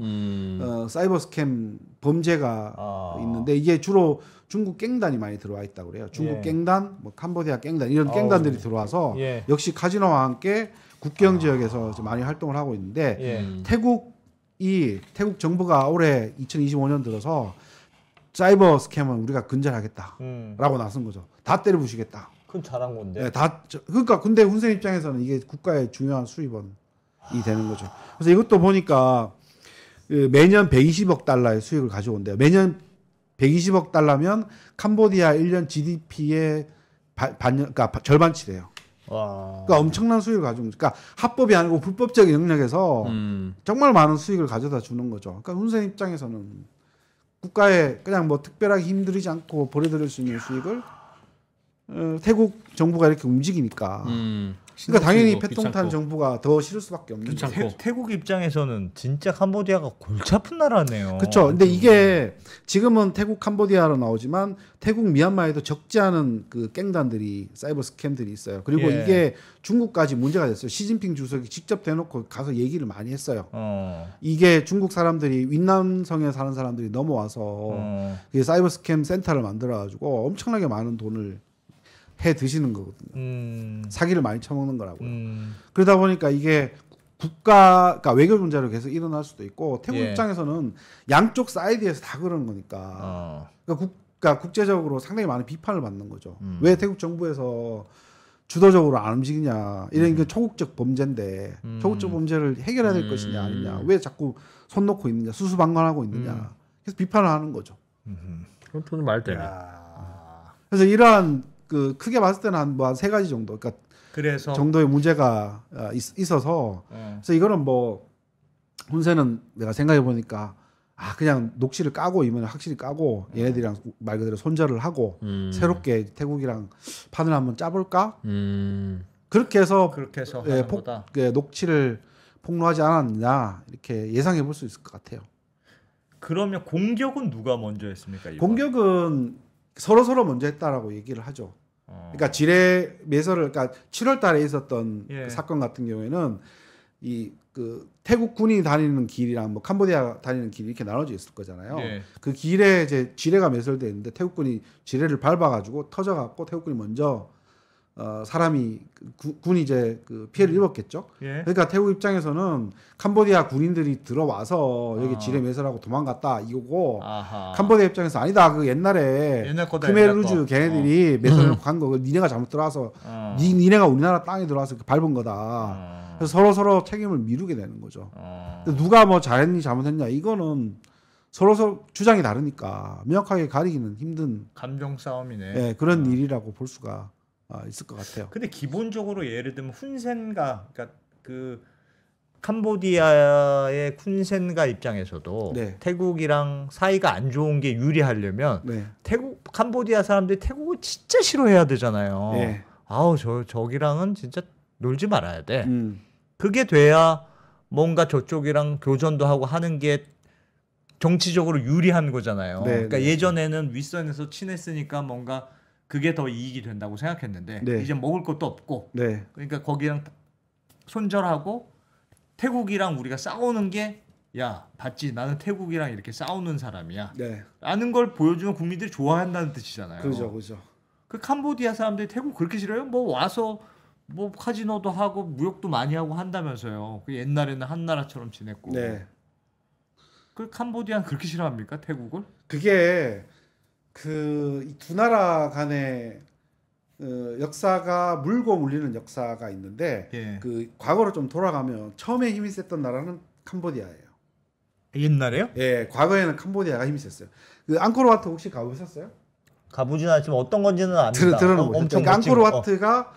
Speaker 3: 사이버 스캠 범죄가 있는데 이게 주로 중국 갱단이 많이 들어와 있다고 그래요. 중국 갱단, 뭐 캄보디아 갱단 이런 갱단들이 들어와서 역시 카지노와 함께 국경 지역에서 많이 활동을 하고 있는데 태국 정부가 올해 2025년 들어서 사이버 스캠은 우리가 근절하겠다라고 나선 거죠. 다 때려부시겠다.
Speaker 2: 그건 잘한 건데.
Speaker 3: 네, 그러니까 근데 훈센 입장에서는 이게 국가의 중요한 수입원이 되는 거죠. 그래서 이것도 보니까 매년 120억 달러의 수익을 가져온대요. 매년 120억 달러면 캄보디아 1년 GDP의 그러니까 절반치래요. 그러니까 엄청난 수익을 가져온 거죠. 그러니까 합법이 아니고 불법적인 영역에서 정말 많은 수익을 가져다 주는 거죠. 그러니까 훈센 입장에서는 국가에 그냥 뭐 특별하게 힘들이지 않고 벌어들일 수 있는 수익을 태국 정부가 이렇게 움직이니까 그러니까 당연히 패통탄 정부가 더 싫을 수밖에 없는 거죠.
Speaker 2: 태국 입장에서는 진짜 캄보디아가 골치 아픈 나라네요.
Speaker 3: 그렇죠. 근데 이게 지금은 태국 캄보디아로 나오지만 태국 미얀마에도 적지 않은 그 갱단들이 사이버 스캠들이 있어요. 그리고 이게 중국까지 문제가 됐어요. 시진핑 주석이 직접 대놓고 가서 얘기를 많이 했어요. 이게 중국 사람들이 윈남성에 사는 사람들이 넘어와서 사이버 스캠 센터를 만들어가지고 엄청나게 많은 돈을 해 드시는 거거든요. 사기를 많이 쳐먹는 거라고요. 그러다 보니까 이게 그러니까 외교 문제로 계속 일어날 수도 있고 태국 입장에서는 양쪽 사이드에서 다 그러는 거니까 그러니까 국제적으로 상당히 많은 비판을 받는 거죠. 왜 태국 정부에서 주도적으로 안 움직이냐. 이런 게 초국적 범죄인데 초국적 범죄를 해결해야 될 것이냐 아니냐. 왜 자꾸 손 놓고 있느냐. 수수방관하고 있느냐. 그래서 비판을 하는 거죠.
Speaker 1: 그건 말 되네.
Speaker 3: 그래서 이러한 그 크게 봤을 때는 한 세 가지 정도, 그러니까
Speaker 2: 그래서
Speaker 3: 정도의 문제가 있어서 그래서 이거는 뭐 훈센은 내가 생각해 보니까 그냥 녹취를 까고 이번에 확실히 까고 얘네들이랑 말 그대로 손절을 하고 새롭게 태국이랑 판을 한번 짜볼까? 그렇게 해서 녹취를 폭로하지 않았느냐 이렇게 예상해 볼 수 있을 것 같아요.
Speaker 2: 그러면 공격은 누가 먼저 했습니까? 이번?
Speaker 3: 공격은 서로 먼저 했다라고 얘기를 하죠. 그러니까 지뢰 매설을 그러니까 7월 달에 있었던 그 사건 같은 경우에는 이 그 태국 군이 다니는 길이랑 뭐 캄보디아 다니는 길이 이렇게 나눠져 있을 거잖아요. 그 길에 이제 지뢰가 매설돼 있는데 태국 군이 지뢰를 밟아 가지고 터져 갖고 태국 군이 먼저 사람이 군이 이제 그 피해를 입었겠죠. 그러니까 태국 입장에서는 캄보디아 군인들이 들어와서 여기 지뢰 매설하고 도망갔다 이거고 캄보디아 입장에서 아니다. 그 옛날 크메르주 걔네들이 매설해놓고 간 거 니네가 잘못 들어와서 니네가 우리나라 땅에 들어와서 밟은 거다. 그래서 서로 책임을 미루게 되는 거죠. 누가 뭐 잘했니 잘못했냐 이거는 서로 주장이 다르니까 명확하게 가리기는 힘든
Speaker 2: 감정 싸움이네.
Speaker 3: 네, 그런 일이라고 볼 수가 있을 것 같아요.
Speaker 2: 근데 기본적으로 예를 들면 훈센가 그러니까 그 캄보디아의 훈센가 입장에서도 태국이랑 사이가 안 좋은 게 유리하려면 캄보디아 사람들이 태국을 진짜 싫어해야 되잖아요. 아우 저기랑은 진짜 놀지 말아야 돼. 그게 돼야 뭔가 저쪽이랑 교전도 하고 하는 게 정치적으로 유리한 거잖아요. 그러니까 예전에는 윗선에서 친했으니까 뭔가 그게 더 이익이 된다고 생각했는데 이제 먹을 것도 없고 그러니까 거기랑 손절하고 태국이랑 우리가 싸우는 게 야 봤지 나는 태국이랑 이렇게 싸우는 사람이야 라는 걸 보여주면 국민들이 좋아한다는 뜻이잖아요.
Speaker 3: 그렇죠.
Speaker 2: 그 캄보디아 사람들이 태국 그렇게 싫어요? 뭐 와서 뭐 카지노도 하고 무역도 많이 하고 한다면서요. 그 옛날에는 한 나라처럼 지냈고 그 캄보디아는 그렇게 싫어합니까 태국을?
Speaker 3: 그게 그 두 나라 간의 역사가 물고 물리는 역사가 있는데 그 과거로 좀 돌아가면 처음에 힘이 셌던 나라는 캄보디아예요.
Speaker 2: 옛날에요?
Speaker 3: 과거에는 캄보디아가 힘이 셌어요. 그 앙코르와트 혹시 가보셨어요?
Speaker 2: 가보진 않지만 어떤 건지는 압니다.
Speaker 3: 들어보셨죠? 그러니까 앙코르와트가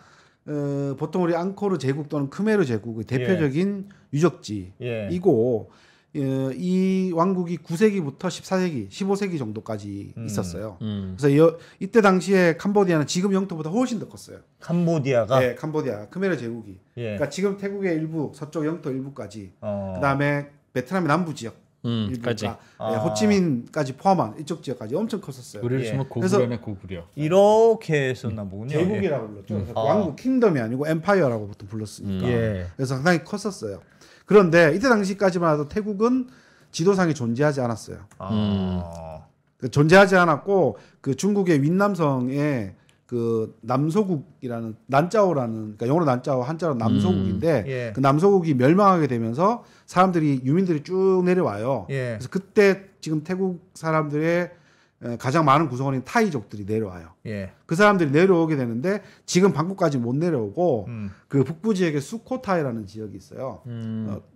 Speaker 3: 보통 우리 앙코르 제국 또는 크메르 제국의 대표적인 유적지이고 이 왕국이 9세기부터 14세기, 15세기 정도까지 있었어요. 그래서 이때 당시에 캄보디아는 지금 영토보다 훨씬 더 컸어요.
Speaker 2: 캄보디아가?
Speaker 3: 네, 캄보디아, 크메르 제국이. 그러니까 지금 태국의 일부, 서쪽 영토 일부까지. 그다음에 베트남의 남부 지역.
Speaker 1: 까지.
Speaker 3: 호치민까지 포함한 이쪽 지역까지 엄청 컸었어요.
Speaker 1: 우리를 치면 고구려네 고구려.
Speaker 2: 이렇게 했었나 보군요.
Speaker 3: 제국이라고 불렀죠. 왕국 킹덤이 아니고 엠파이어라고 보통 불렀으니까. 그래서 상당히 컸었어요. 그런데 이때 당시까지만 해도 태국은 지도상에 존재하지 않았어요. 존재하지 않았고 그 중국의 윈남성에 그 남소국이라는 난짜오라는 그러니까 영어로 난짜오 한자로 남소국인데 그 남소국이 멸망하게 되면서 유민들이 쭉 내려와요. 그래서 그때 지금 태국 사람들의 가장 많은 구성원인 타이족들이 내려와요.
Speaker 2: 예.
Speaker 3: 그 사람들이 내려오게 되는데 지금 방콕까지 못 내려오고 그 북부 지역에 수코타이라는 지역이 있어요.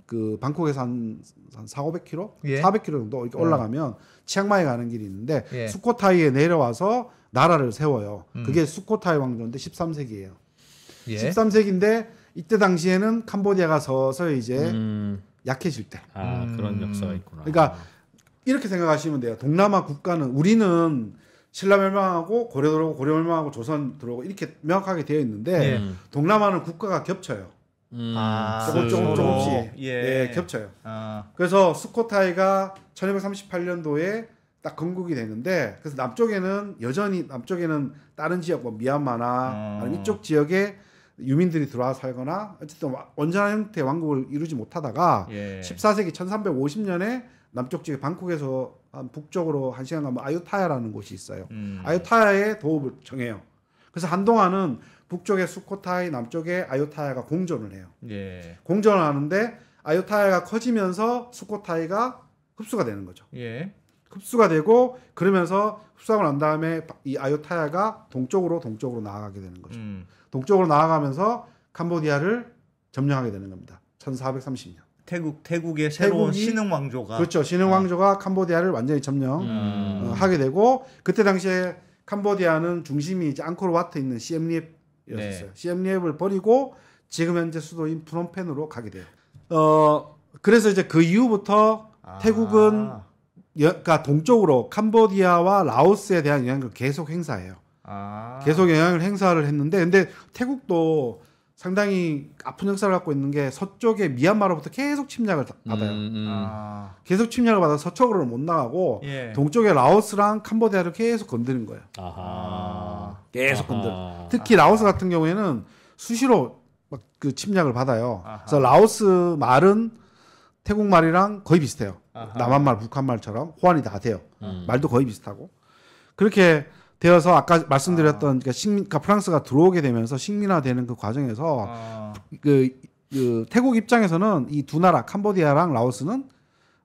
Speaker 3: 그 방콕에서 한 400-500km,
Speaker 2: 예.
Speaker 3: 400km 정도 이렇게 올라가면 치앙마이 가는 길이 있는데 수코타이에 내려와서 나라를 세워요. 그게 수코타이 왕조인데 13세기예요.
Speaker 2: 예.
Speaker 3: 13세기인데 이때 당시에는 캄보디아가 서서히 이제 약해질 때.
Speaker 1: 그런 역사가 있구나.
Speaker 3: 그러니까 이렇게 생각하시면 돼요. 동남아 국가는 우리는 신라 멸망하고 고려 들어오고 고려 멸망하고 조선 들어오고 이렇게 명확하게 되어 있는데 동남아는 국가가 겹쳐요. 조금씩 겹쳐요. 그래서 수코타이가 1238년도에 딱 건국이 되는데 그래서 남쪽에는 여전히 다른 지역 뭐 미얀마나 아니면 이쪽 지역에 유민들이 들어와 살거나 어쨌든 온전한 형태의 왕국을 이루지 못하다가 14세기 1350년에 남쪽 지역 방콕에서 북쪽으로 1시간 가면 아유타야라는 곳이 있어요. 아유타야의 도읍을 정해요. 그래서 한동안은 북쪽의 수코타이, 남쪽의 아유타야가 공존을 해요. 공존을 하는데 아유타야가 커지면서 수코타이가 흡수가 되는 거죠. 흡수가 되고 그러면서 흡수하고 난 다음에 이 아유타야가 동쪽으로 나아가게 되는 거죠. 동쪽으로 나아가면서 캄보디아를 점령하게 되는 겁니다. 1430년.
Speaker 2: 태국의 새로운 신흥 왕조가
Speaker 3: 그렇죠. 신흥 왕조가 캄보디아를 완전히 점령하게 되고 그때 당시에 캄보디아는 중심이 이제 앙코르와트에 있는 시엠리앱이었어요. 시엠리앱을 버리고 지금 현재 수도인 프놈펜으로 가게 돼요. 그래서 이제 그 이후부터 태국은 그러니까 동쪽으로 캄보디아와 라오스에 대한 영향을 계속 행사해요. 계속 영향을 행사를 했는데 근데 태국도 상당히 아픈 역사를 갖고 있는 게 서쪽에 미얀마로부터 계속 침략을 받아요. 계속 침략을 받아서 서쪽으로는 못 나가고 동쪽에 라오스랑 캄보디아를 계속 건드는 거예요. 계속 건들. 특히 라오스 같은 경우에는 수시로 막 그 침략을 받아요. 그래서 라오스 말은 태국 말이랑 거의 비슷해요. 남한 말, 북한 말처럼 호환이 다 돼요. 말도 거의 비슷하고 그렇게 되어서 아까 말씀드렸던 그러니까 프랑스가 들어오게 되면서 식민화되는 그 과정에서 그 태국 입장에서는 이 두 나라 캄보디아랑 라오스는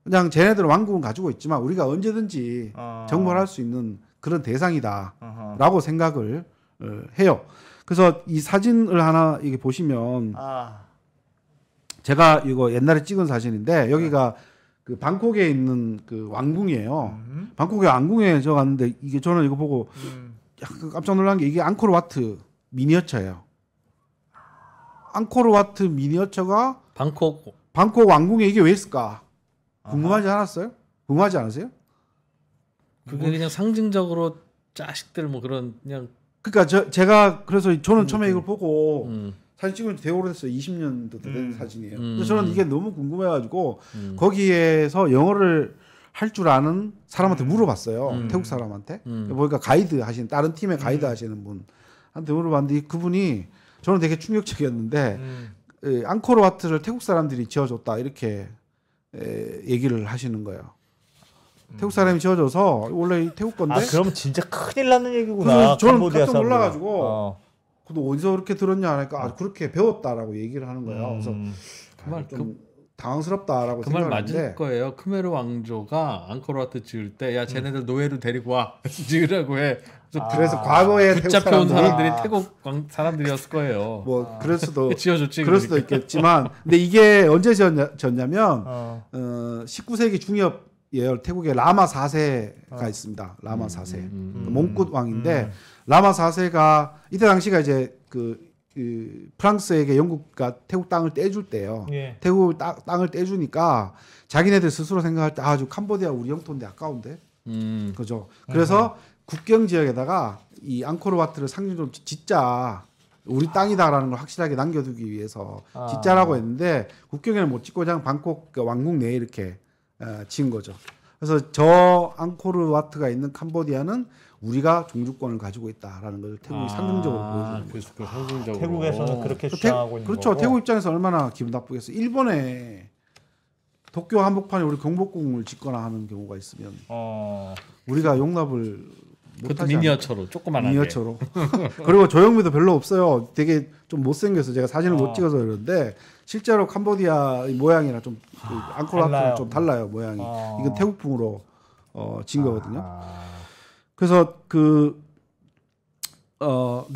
Speaker 3: 그냥 쟤네들은 왕국은 가지고 있지만 우리가 언제든지 정벌할 수 있는 그런 대상이다라고 생각을 해요. 그래서 이 사진을 하나 이게 보시면 제가 이거 옛날에 찍은 사진인데 여기가 그 방콕에 있는 그 왕궁이에요. 방콕의 왕궁에 저 갔는데 이게 저는 이거 보고 약간 깜짝 놀란 게 이게 앙코르와트 미니어처예요. 앙코르와트 미니어처가 방콕 왕궁에 이게 왜 있을까? 궁금하지 않았어요? 궁금하지 않으세요?
Speaker 1: 그게 그냥 상징적으로 자식들 뭐 그런 그냥
Speaker 3: 그러니까 제가 그래서 저는 처음에 이걸 보고 사진 찍은 지 되게 오래됐어요. 20년도 된 사진이에요. 그래서 저는 이게 너무 궁금해가지고 거기에서 영어를 할 줄 아는 사람한테 물어봤어요. 태국 사람한테. 보니까 가이드 하시는 다른 팀의 가이드 하시는 분한테 물어봤는데 그분이 저는 되게 충격적이었는데 앙코르와트를 태국 사람들이 지어줬다 이렇게 얘기를 하시는 거예요. 태국 사람이 지어줘서 원래 태국 건데.
Speaker 2: 그럼 진짜 큰일 나는 얘기구나.
Speaker 3: 저는 깜짝 놀라가지고. 그도 어디서 그렇게 들었냐 하니까 그렇게 배웠다라고 얘기를 하는 거예요. 그래서 정말 좀 당황스럽다라고
Speaker 1: 그 말
Speaker 3: 생각하는데
Speaker 1: 맞을 거예요. 크메르 왕조가 앙코르와트 지을 때 야 쟤네들 노예로 데리고 와 지으라고 해.
Speaker 3: 그래서 과거에
Speaker 1: 붙잡혀온 사람들이 태국 사람들이었을 거예요.
Speaker 3: 뭐 그럴 수도
Speaker 1: 지어줬지.
Speaker 3: 그럴 수도 있겠지만 근데 이게 언제 지었냐면 19세기 중엽이에요. 태국에 라마 4세가 있습니다. 라마 4세 몽굿 왕인데 라마 4세가 이때 당시가 이제 그 프랑스에게 영국과 태국 땅을 떼줄 때요. 태국 땅을 떼주니까 자기네들 스스로 생각할 때 아주 캄보디아 우리 영토인데 아까운데, 그죠? 그래서 국경 지역에다가 이 앙코르와트를 상징적으로 짓자. 우리 땅이다라는 걸 확실하게 남겨두기 위해서 짓자라고 했는데 국경에는 못 짓고 그냥 방콕 왕궁 내에 이렇게 지은 거죠. 그래서 저 앙코르와트가 있는 캄보디아는 우리가 종주권을 가지고 있다라는 걸 태국이 상징적으로 보여주는 거죠.
Speaker 1: 상징적으로.
Speaker 2: 태국에서는 그렇게 주장하고 있는
Speaker 3: 그렇죠. 거고. 태국 입장에서 얼마나 기분 나쁘겠어요. 일본에 도쿄 한복판에 우리 경복궁을 짓거나 하는 경우가 있으면 우리가 용납을
Speaker 1: 그것도 미니어처로 조그만하게.
Speaker 3: 미니어처로. 그리고 조형미도 별로 없어요. 되게 좀 못생겨서 제가 사진을 못 찍어서 그러는데 실제로 캄보디아 모양이랑 좀 앙코르와트랑 좀 달라요 모양이. 이건 태국풍으로 진 거거든요. 그래서 근데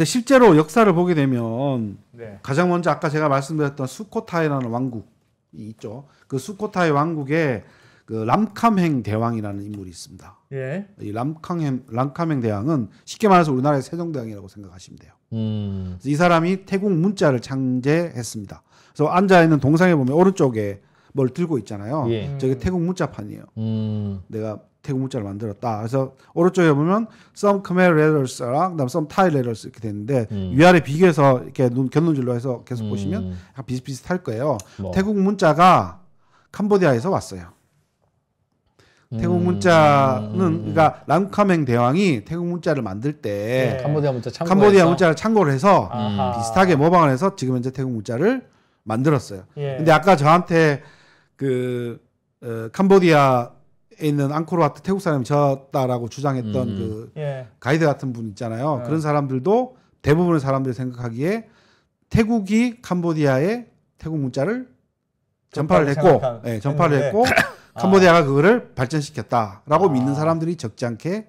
Speaker 3: 실제로 역사를 보게 되면 네. 가장 먼저 아까 제가 말씀드렸던 수코타이라는 왕국이 있죠. 그 수코타이 왕국에 그 람캄행 대왕이라는 인물이 있습니다. 예. 이 람캄행 대왕은 쉽게 말해서 우리나라의 세종대왕이라고 생각하시면 돼요. 이 사람이 태국 문자를 창제했습니다. 그래서 앉아 있는 동상에 보면 오른쪽에 뭘 들고 있잖아요. 예. 저게 태국 문자판이에요. 내가 태국 문자를 만들었다. 그래서 오른쪽에 보면 some Khmer letters랑 그다음 some Thai letters 이렇게 되는데 위아래 비교해서 이렇게 견눈질로 해서 계속 보시면 약간 비슷비슷할 거예요. 태국 문자가 캄보디아에서 왔어요. 태국 문자는 그러니까 람캄행 대왕이 태국 문자를 만들 때 캄보디아 문자를 참고를 해서 비슷하게 모방을 해서 지금 현재 태국 문자를 만들었어요. 예. 근데 아까 저한테 캄보디아에 있는 앙코르와트 태국 사람이 졌다라고 주장했던 가이드 같은 분 있잖아요. 그런 사람들도 대부분의 사람들이 생각하기에 태국이 캄보디아에 태국 문자를 전파를 했고 캄보디아가 그거를 발전시켰다라고 믿는 사람들이 적지 않게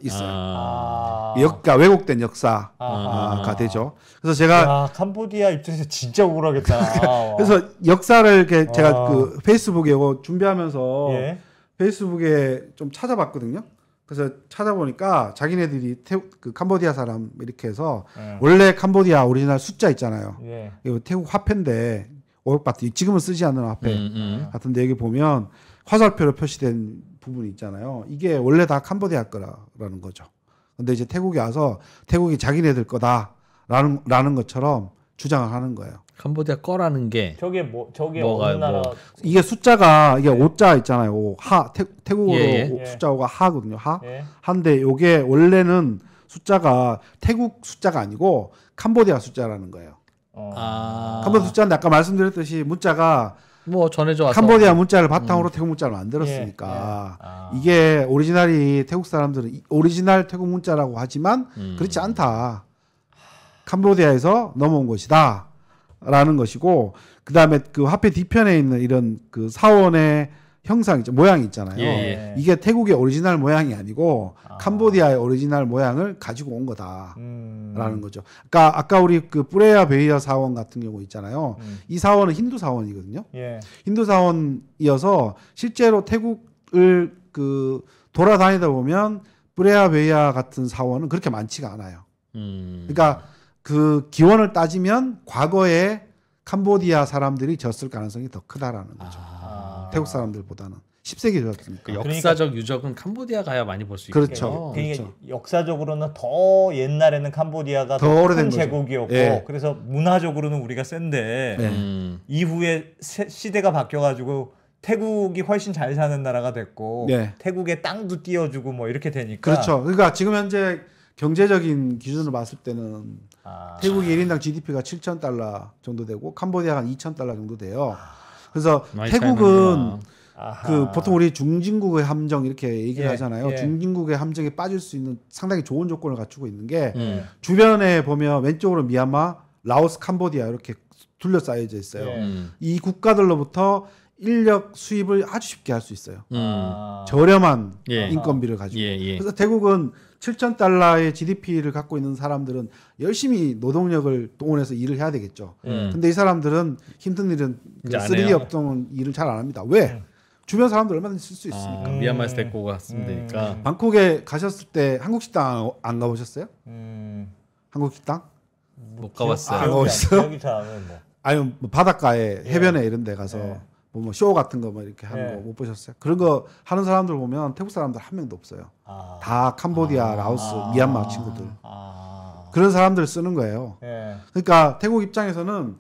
Speaker 3: 있어요. 왜곡된 역사가 되죠. 그래서 제가
Speaker 2: 캄보디아 입장에서 진짜 억울하겠다.
Speaker 3: 그래서 역사를 이렇게 제가 그 페이스북에 준비하면서 페이스북에 좀 찾아봤거든요. 그래서 찾아보니까 자기네들이 그 캄보디아 사람 이렇게 해서 원래 캄보디아 오리지널 숫자 있잖아요. 이거 태국 화폐인데 500바트 지금은 쓰지 않는 화폐 같은데 여기 보면 화살표로 표시된 부분이 있잖아요. 이게 원래 다 캄보디아 거라는 거죠. 근데 이제 태국에 와서 태국이 자기네들 거다라는 것처럼 주장을 하는 거예요.
Speaker 1: 캄보디아 거라는 게
Speaker 2: 저게 어느 나라?
Speaker 3: 이게 숫자가 이게 5자 있잖아요. 5, 태국어로 숫자 5가 하거든요. 한데 요게 원래는 숫자가 태국 숫자가 아니고 캄보디아 숫자라는 거예요. 캄보디아 숫자인데 아까 말씀드렸듯이 문자가
Speaker 1: 전해져 와서
Speaker 3: 캄보디아 문자를 바탕으로 태국 문자를 만들었으니까 이게 오리지널이 태국 사람들은 오리지널 태국 문자라고 하지만 그렇지 않다. 캄보디아에서 넘어온 것이다. 라는 것이고 그다음에 그 화폐 뒤편에 있는 이런 그 사원의 형상 모양이 있잖아요. 이게 태국의 오리지널 모양이 아니고 캄보디아의 오리지널 모양을 가지고 온 거다라는 거죠. 그러니까 아까 우리 그 뿌레아 베이아 사원 같은 경우 있잖아요. 이 사원은 힌두 사원이거든요. 힌두 사원이어서 실제로 태국을 그 돌아다니다 보면 뿌레아 베이아 같은 사원은 그렇게 많지가 않아요. 그러니까 그 기원을 따지면 과거에 캄보디아 사람들이 졌을 가능성이 더 크다라는 거죠. 태국 사람들보다는 10세기 졌으니까.
Speaker 1: 그 역사적 유적은 캄보디아 가야 많이 볼 수 있죠.
Speaker 3: 그렇죠.
Speaker 2: 그렇죠. 역사적으로는 더 옛날에는 캄보디아가 더 큰 제국이었고 그래서 문화적으로는 우리가 센데 이후에 시대가 바뀌어가지고 태국이 훨씬 잘 사는 나라가 됐고 태국의 땅도 띄워주고 뭐 이렇게 되니까.
Speaker 3: 그렇죠. 그러니까 지금 현재 경제적인 기준으로 봤을 때는 태국이 1인당 GDP가 7,000달러 정도 되고 캄보디아가 한 2,000달러 정도 돼요. 그래서 태국은 그 보통 우리 중진국의 함정 이렇게 얘기를 하잖아요. 중진국의 함정에 빠질 수 있는 상당히 좋은 조건을 갖추고 있는 게 주변에 보면 왼쪽으로 미얀마, 라오스, 캄보디아 이렇게 둘러싸여져 있어요. 이 국가들로부터 인력 수입을 아주 쉽게 할 수 있어요. 저렴한 인건비를 가지고. 그래서 태국은 7,000달러의 GDP를 갖고 있는 사람들은 열심히 노동력을 동원해서 일을 해야 되겠죠. 근데 이 사람들은 힘든 일은 3D 업종 일을 잘 안 합니다. 왜? 주변 사람들 얼마든지 쓸 수 있으니까.
Speaker 1: 미얀마에서 데리고 갔으면 되니까.
Speaker 3: 방콕에 가셨을 때 한국 식당 안 가보셨어요? 한국 식당?
Speaker 1: 못 가봤어요.
Speaker 3: 안 가보셨어요?
Speaker 2: 기억이 잘 안 나요.
Speaker 3: 아니면 뭐 바닷가에 해변에 이런 데 가서 뭐 쇼 같은 거 뭐 이렇게 하는 거 못 보셨어요? 그런 거 하는 사람들 보면 태국 사람들 한 명도 없어요. 다 캄보디아, 라오스, 미얀마 친구들. 그런 사람들 쓰는 거예요. 그러니까 태국 입장에서는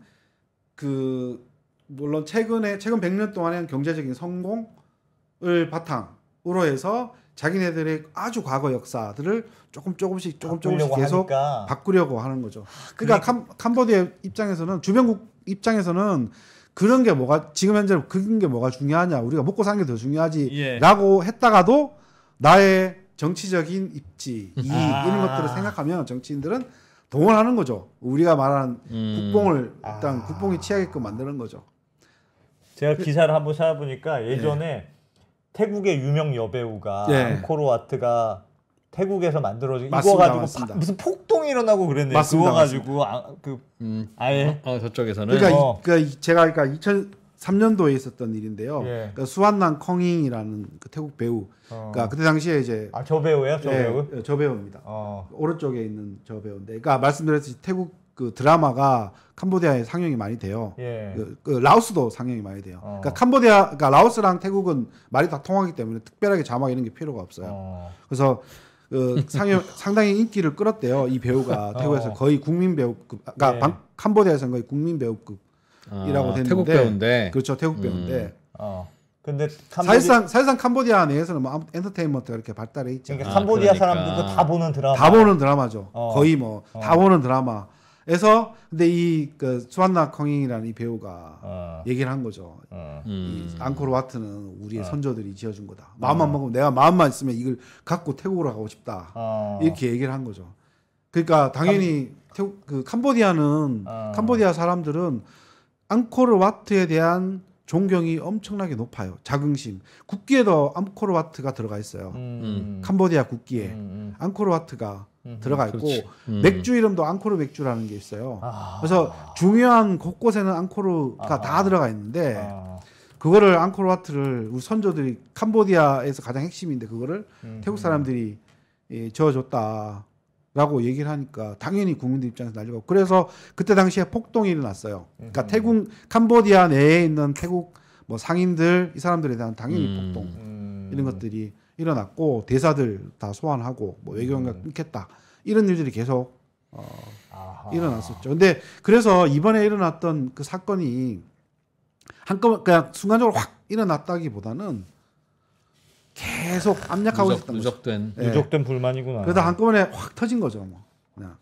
Speaker 3: 그 물론 최근 100년 동안의 한 경제적인 성공을 바탕으로 해서 자기네들의 아주 과거 역사들을 조금씩 계속 바꾸려고 하는 거죠. 그러니까 캄보디아 입장에서는 주변국 입장에서는 그런 게 지금 현재 그런 게 뭐가 중요하냐, 우리가 먹고 사는 게 더 중요하지라고 했다가도 나의 정치적인 입지, 이익 이런 것들을 생각하면 정치인들은 동원하는 거죠. 우리가 말하는 국뽕을 일단 국뽕이 취하게끔 만드는 거죠.
Speaker 2: 제가 기사를 한번 찾아보니까 예전에 태국의 유명 여배우가 앙코르와트가 태국에서 만들어진 이거
Speaker 3: 맞습니다,
Speaker 2: 가지고 무슨 폭동이 일어나고 그랬네요.
Speaker 3: 맞습니다,
Speaker 2: 그거 가지고 아예
Speaker 1: 저쪽에서는
Speaker 3: 그러니까 제가 2003년도에 있었던 일인데요.
Speaker 2: 예.
Speaker 3: 그러니까 수완난 컹잉이라는 그 태국 배우. 그러니까 그때 당시에 이제
Speaker 2: 저 배우예요? 저 배우?
Speaker 3: 저 배우입니다. 오른쪽에 있는 저 배우인데, 그러니까 말씀드렸듯이 태국 그 드라마가 캄보디아에 상영이 많이 돼요.
Speaker 2: 예.
Speaker 3: 그 라오스도 상영이 많이 돼요. 그러니까 라오스랑 태국은 말이 다 통하기 때문에 특별하게 자막 이런 게 필요가 없어요. 그래서 그 상당히 인기를 끌었대요. 이 배우가 태국에서 거의 국민 배우급, 그러니까 캄보디아에서는 거의 국민 배우급이라고 됐는데,
Speaker 1: 태국 배우인데,
Speaker 3: 그렇죠, 태국 배우인데.
Speaker 2: 근데
Speaker 3: 사실상 캄보디아 내에서는 뭐 엔터테인먼트가 이렇게 발달해 있죠.
Speaker 2: 그러니까 캄보디아 사람들도 다 보는 드라마.
Speaker 3: 다 보는 드라마죠. 거의 뭐 다 보는 드라마에서 근데 그 수완나 컹잉이라는 이 배우가 얘기를 한 거죠. 이 앙코르와트는 우리의 선조들이 지어준 거다. 마음만 먹으면, 내가 마음만 있으면 이걸 갖고 태국으로 가고 싶다. 이렇게 얘기를 한 거죠. 그러니까 당연히 그 캄보디아 사람들은 앙코르와트에 대한 존경이 엄청나게 높아요. 자긍심. 국기에도 앙코르와트가 들어가 있어요. 캄보디아 국기에 앙코르와트가 들어가 있고, 맥주 이름도 앙코르 맥주라는 게 있어요. 그래서 중요한 곳곳에는 앙코르가 다 들어가 있는데, 그거를 앙코르와트를 우리 선조들이 캄보디아에서 가장 핵심인데 그거를 태국 사람들이 지어줬다라고 얘기를 하니까 당연히 국민들 입장에서 난리가 나고, 그래서 그때 당시에 폭동이 일어났어요. 그러니까 캄보디아 내에 있는 태국 뭐 상인들, 이 사람들에 대한 당연히 폭동 이런 것들이 일어났고, 대사들 다 소환하고 뭐 외교관과 끊겠다 이런 일들이 계속 일어났었죠. 근데 그래서 이번에 일어났던 그 사건이 한꺼번에 그냥 순간적으로 확 일어났다기보다는 계속 압력하고 있었던
Speaker 2: 누적된 불만이구나.
Speaker 3: 그러다 한꺼번에 확 터진 거죠, 뭐. 그냥.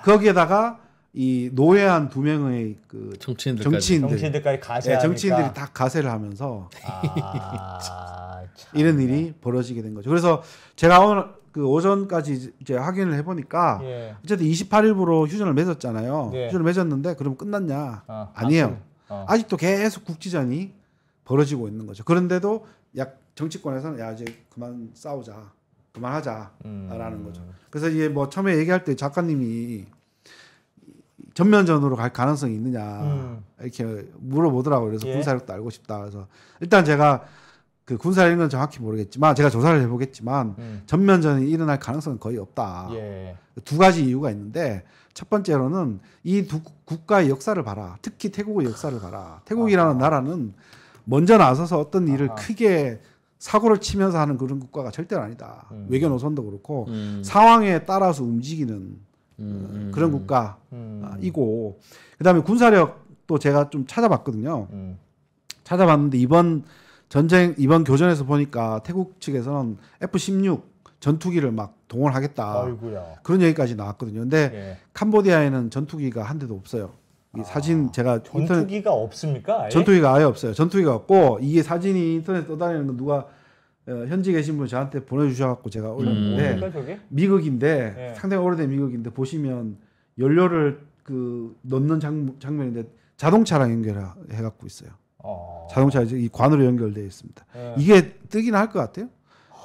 Speaker 3: 거기에다가 이 노예한 2명의 그 정치인들까지 가세하니까, 정치인들이 다 가세를 하면서 이런 일이 벌어지게 된 거죠. 그래서 제가 오늘 그 오전까지 이제 확인을 해보니까 어쨌든 28일부로 휴전을 맺었잖아요. 휴전을 맺었는데 그럼 끝났냐? 아니에요. 아직도 계속 국지전이 벌어지고 있는 거죠. 그런데도 정치권에서는 이제 그만 싸우자, 그만하자라는 거죠. 그래서 이게 뭐 처음에 얘기할 때 작가님이 전면전으로 갈 가능성이 있느냐 이렇게 물어보더라고요. 그래서 군사력도 알고 싶다. 그래서 일단 제가 그 군사력인 건 정확히 모르겠지만 제가 조사를 해보겠지만 전면전이 일어날 가능성은 거의 없다. 두 가지 이유가 있는데, 첫 번째로는 이 두 국가의 역사를 봐라. 특히 태국의 역사를 봐라. 태국이라는 나라는 먼저 나서서 어떤 일을 크게 사고를 치면서 하는 그런 국가가 절대로 아니다. 외교 노선도 그렇고 상황에 따라서 움직이는 그런 국가이고, 그다음에 군사력도 제가 좀 찾아봤거든요. 찾아봤는데 이번 교전에서 보니까 태국 측에서는 F-16 전투기를 막 동원하겠다. 그런 얘기까지 나왔거든요. 근데 캄보디아에는 전투기가 한 대도 없어요. 이 사진 제가
Speaker 2: 전투기가 없습니까? 아예?
Speaker 3: 전투기가 아예 없어요. 전투기가 없고, 이게 사진이 인터넷에 떠다니는 건 누가 현지 계신 분이 저한테 보내주셔갖고 제가 올렸는데 미국인데 상당히 오래된 미국인데, 보시면 연료를 그 넣는 장면인데 자동차랑 연결해갖고 있어요. 자동차 이 관으로 연결되어 있습니다. 이게 뜨긴 할 것 같아요.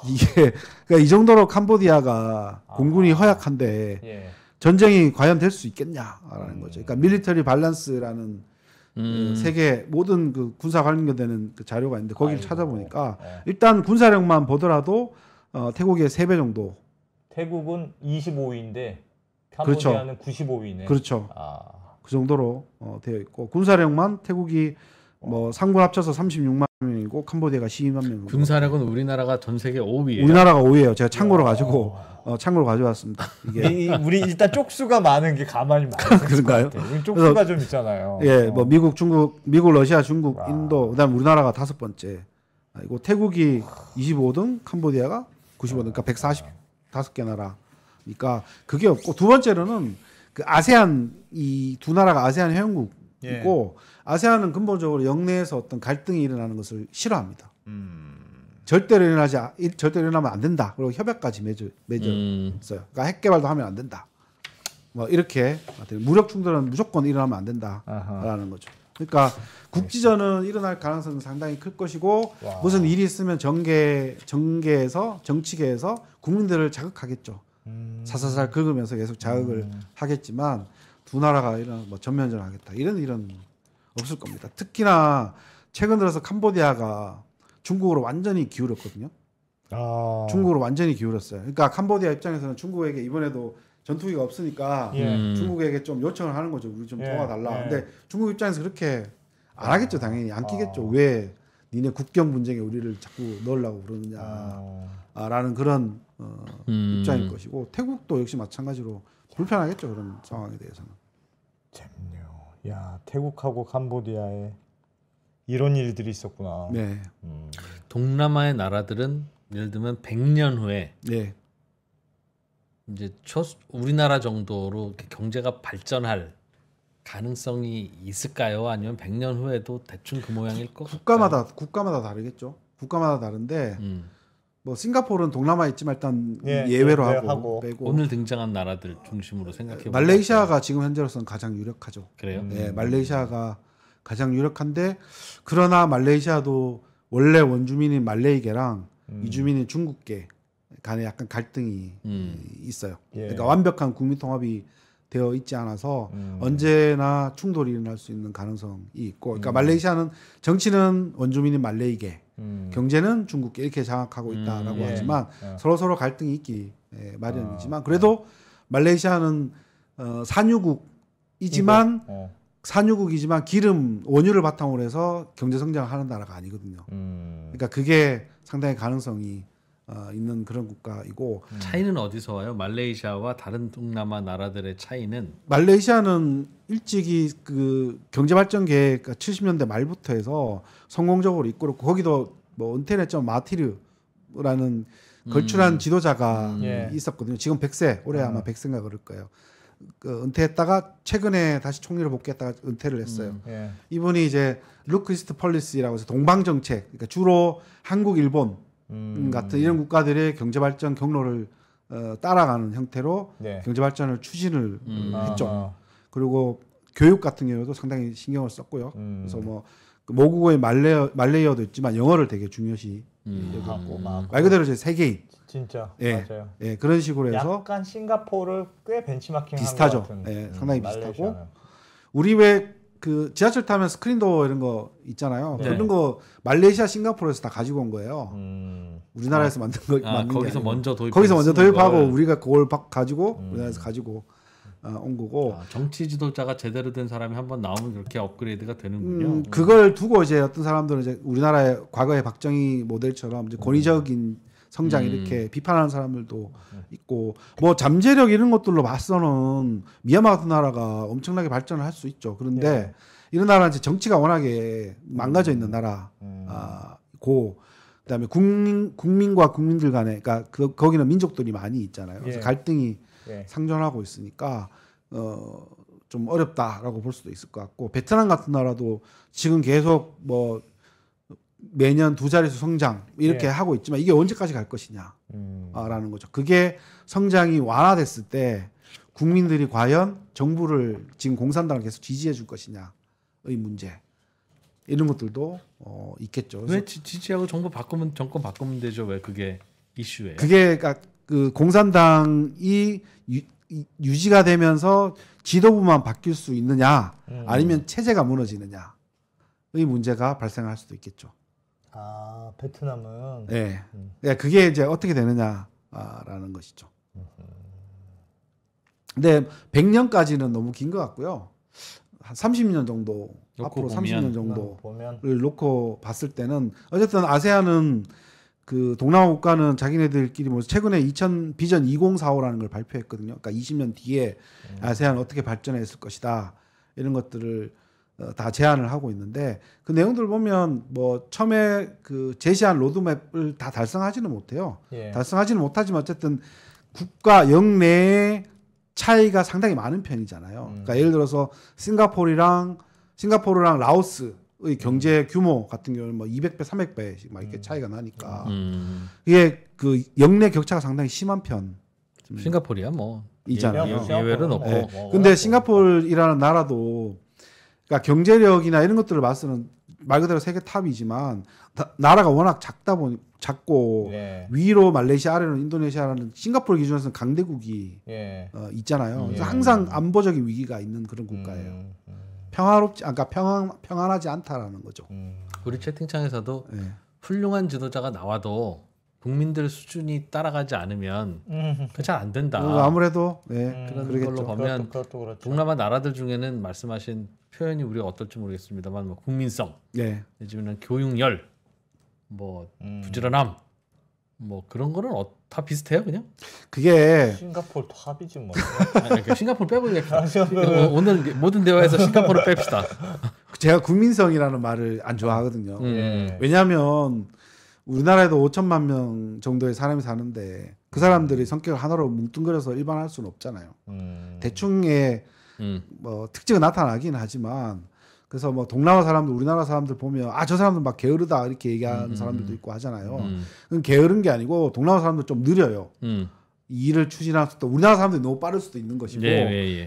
Speaker 3: 이게 그러니까 이 정도로 캄보디아가 공군이 허약한데 전쟁이 과연 될 수 있겠냐라는 거죠. 그러니까 밀리터리 밸런스라는 그 세계 모든 그 군사 관련되는 그 자료가 있는데 거기를 찾아보니까 일단 군사력만 보더라도 태국의 3배 정도.
Speaker 2: 태국은 25위인데 캄보디아는 그렇죠. 95위네.
Speaker 3: 그렇죠. 그 정도로 되어 있고, 군사력만 태국이 뭐 상군 합쳐서 36만 명이고 캄보디아가 12만 명.
Speaker 1: 군사력은 우리나라가 전 세계 5위예요.
Speaker 3: 우리나라가 5위예요. 제가 참고로 가져왔습니다.
Speaker 2: 이게 우리 일단 쪽수가 많은 게 가만히 많은
Speaker 3: 그런가요?
Speaker 2: 쪽수가 좀 있잖아요.
Speaker 3: 뭐 미국, 중국, 러시아, 중국, 인도, 그다음 우리나라가 5번째. 이거 태국이 25등, 캄보디아가 95등, 그러니까 145개 나라니까 그게 없고, 두 번째로는 그 아세안, 이 두 나라가 아세안 회원국이고, 아세안은 근본적으로 영내에서 어떤 갈등이 일어나는 것을 싫어합니다. 절대로 일어나면 안 된다. 그리고 협약까지 맺었어요. 그러니까 핵 개발도 하면 안 된다. 뭐 이렇게 무력 충돌은 무조건 일어나면 안 된다라는 거죠. 그러니까 국지전은 일어날 가능성은 상당히 클 것이고 와. 무슨 일이 있으면 정계에서 정치계에서 국민들을 자극하겠죠. 사사살 긁으면서 계속 자극을 하겠지만 두 나라가 이런 뭐 전면전하겠다 이런 일은 없을 겁니다. 특히나 최근 들어서 캄보디아가 중국으로 완전히 기울었거든요. 중국으로 완전히 기울었어요. 그러니까 캄보디아 입장에서는 중국에게 이번에도 전투기가 없으니까 중국에게 좀 요청을 하는 거죠. 우리 좀 도와달라. 근데 중국 입장에서 그렇게 안 하겠죠. 당연히 안 끼겠죠. 왜 니네 국경 분쟁에 우리를 자꾸 넣으려고 그러느냐라는 그런 입장일 것이고 태국도 역시 마찬가지로 불편하겠죠. 그런 상황에 대해서는.
Speaker 2: 재밌네요. 야, 태국하고 캄보디아에 이런 일들이 있었구나.
Speaker 3: 네.
Speaker 1: 동남아의 나라들은 예를 들면 100년 후에
Speaker 3: 네.
Speaker 1: 이제 우리나라 정도로 경제가 발전할 가능성이 있을까요? 아니면 100년 후에도 대충 그 모양일 것 같아요?
Speaker 3: 국가마다 다르겠죠. 국가마다 다른데 뭐 싱가포르는 동남아에 있지만 일단 예외로 하고 빼고
Speaker 1: 오늘 등장한 나라들 중심으로 생각해 보면
Speaker 3: 말레이시아가 지금 현재로서는 가장 유력하죠.
Speaker 1: 그래요?
Speaker 3: 네, 말레이시아가 가장 유력한데 그러나 말레이시아도 원래 원주민인 말레이계랑 이주민인 중국계 간에 약간 갈등이 있어요. 그러니까 완벽한 국민 통합이 되어 있지 않아서 언제나 충돌이 일어날 수 있는 가능성이 있고, 그러니까 말레이시아는 정치는 원주민인 말레이계, 경제는 중국계 이렇게 장악하고 있다라고 하지만 서로 갈등이 있기 마련이지만 그래도 말레이시아는 산유국이지만 산유국이지만 원유를 바탕으로 해서 경제 성장을 하는 나라가 아니거든요. 그러니까 그게 상당히 가능성이 있는 그런 국가이고.
Speaker 1: 차이는 어디서 와요? 말레이시아와 다른 동남아 나라들의 차이는?
Speaker 3: 말레이시아는 일찍이 그 경제 발전 계획 70년대 말부터 해서 성공적으로 이끌었고 거기도 뭐 은퇴했던 마티르라는 걸출한 지도자가 있었거든요. 지금 100세, 올해 아마 100세인가 그럴 거예요. 그 은퇴했다가 최근에 다시 총리로 복귀했다가 은퇴를 했어요. 이분이 이제 루크이스트 폴리시라고 해서 동방 정책, 그러니까 주로 한국, 일본 같은 이런 국가들의 경제 발전 경로를 따라가는 형태로 경제 발전을 추진을 했죠. 그리고 교육 같은 경우도 상당히 신경을 썼고요. 그래서 뭐 모국어의 말레이어도 있지만 영어를 되게 중요시 여겼고 말 그대로 이제 세계인.
Speaker 2: 진짜 맞아요.
Speaker 3: 예, 그런 식으로 해서
Speaker 2: 약간 싱가포르를 꽤 벤치마킹한
Speaker 3: 비슷하죠.
Speaker 2: 것 같은.
Speaker 3: 예, 상당히 비슷하고 우리 왜 그 지하철 타면 스크린도어 이런 거 있잖아요. 그런 거 말레이시아, 싱가포르에서 다 가지고 온 거예요. 우리나라에서 만든 거 만든
Speaker 1: 거기서 먼저
Speaker 3: 도입하고 우리가 그걸 가지고 우리나라에서 가지고 온 거고.
Speaker 1: 정치 지도자가 제대로 된 사람이 한번 나오면 그렇게 업그레이드가 되는군요.
Speaker 3: 그걸 두고 이제 어떤 사람들은 이제 우리나라의 과거의 박정희 모델처럼 이제 권위적인 성장 이렇게 비판하는 사람들도 있고, 뭐 잠재력 이런 것들로 봐서는 미얀마 같은 나라가 엄청나게 발전을 할 수 있죠. 그런데 이런 나라는 이제 정치가 워낙에 망가져 있는 나라고, 그다음에 국민과 국민들 간에, 그러니까 거기는 민족들이 많이 있잖아요. 그래서 갈등이 상존하고 있으니까 좀 어렵다라고 볼 수도 있을 것 같고, 베트남 같은 나라도 지금 계속 뭐 매년 2자릿수 성장 이렇게 하고 있지만 이게 언제까지 갈 것이냐라는 거죠. 그게 성장이 완화됐을 때 국민들이 과연 정부를 지금 공산당을 계속 지지해 줄 것이냐의 문제, 이런 것들도 있겠죠.
Speaker 1: 왜 지지하고 정권 바꾸면 되죠? 왜 그게 이슈예요?
Speaker 3: 그게 그러니까 그 공산당이 유지가 되면서 지도부만 바뀔 수 있느냐, 아니면 체제가 무너지느냐의 문제가 발생할 수도 있겠죠.
Speaker 2: 베트남은
Speaker 3: 네. 그게 이제 어떻게 되느냐라는 것이죠. 근데 100년까지는 너무 긴 것 같고요. 한 30년 정도, 앞으로 30년 정도를 놓고 봤을 때는 어쨌든 아세안은 그 동남아 국가는 자기네들끼리 뭐 최근에 비전 2045라는 걸 발표했거든요. 그러니까 20년 뒤에 아세안 어떻게 발전했을 것이다, 이런 것들을 다 제안을 하고 있는데, 그 내용들 보면 뭐 처음에 그 제시한 로드맵을 다 달성하지는 못해요. 달성하지는 못하지만 어쨌든 국가 영내의 차이가 상당히 많은 편이잖아요. 그러니까 예를 들어서 싱가포르랑 라오스의 경제 규모 같은 경우는 뭐 200배, 300배씩 막 이렇게 차이가 나니까 이게 그 영내 격차가 상당히 심한 편.
Speaker 1: 싱가포르야 뭐
Speaker 3: 있잖아요.
Speaker 1: 예외는 없고.
Speaker 3: 근데 싱가포르이라는 나라도 그러니까 경제력이나 이런 것들을 봤을 때는 말 그대로 세계 탑이지만 나라가 워낙 작고
Speaker 2: 예.
Speaker 3: 위로 말레이시아 아래로 인도네시아라는 싱가포르 기준에서는 강대국이
Speaker 2: 예.
Speaker 3: 있잖아요. 그래서 항상 안보적인 위기가 있는 그런 국가예요. 평안하지 않다라는 거죠.
Speaker 1: 우리 채팅창에서도 훌륭한 지도자가 나와도 국민들 수준이 따라가지 않으면 잘 안 된다.
Speaker 3: 아무래도
Speaker 1: 그런
Speaker 3: 그러겠죠.
Speaker 1: 걸로 보면
Speaker 2: 그렇죠.
Speaker 1: 동남아 나라들 중에는 말씀하신 표현이 우리가 어떨지 모르겠습니다만 뭐 국민성, 요즘에는 교육열, 뭐 부지런함, 뭐 그런 거는 다 비슷해요 그냥.
Speaker 3: 그게
Speaker 2: 싱가포르 탑이지 뭐.
Speaker 1: 그러니까 싱가포르 빼고 오늘 모든 대화에서 싱가포르 뺍시다.
Speaker 3: 제가 국민성이라는 말을 안 좋아하거든요. 왜냐하면 우리나라에도 5천만 명 정도의 사람이 사는데 그 사람들이 성격을 하나로 뭉뚱그려서 일반화할 수는 없잖아요. 대충의 뭐 특징은 나타나긴 하지만 그래서 뭐 동남아 사람들, 우리나라 사람들 보면 저 사람들 막 게으르다 이렇게 얘기하는 사람들도 있고 하잖아요. 그건 게으른 게 아니고 동남아 사람들 좀 느려요. 이 일을 추진할 수도 우리나라 사람들이 너무 빠를 수도 있는 것이고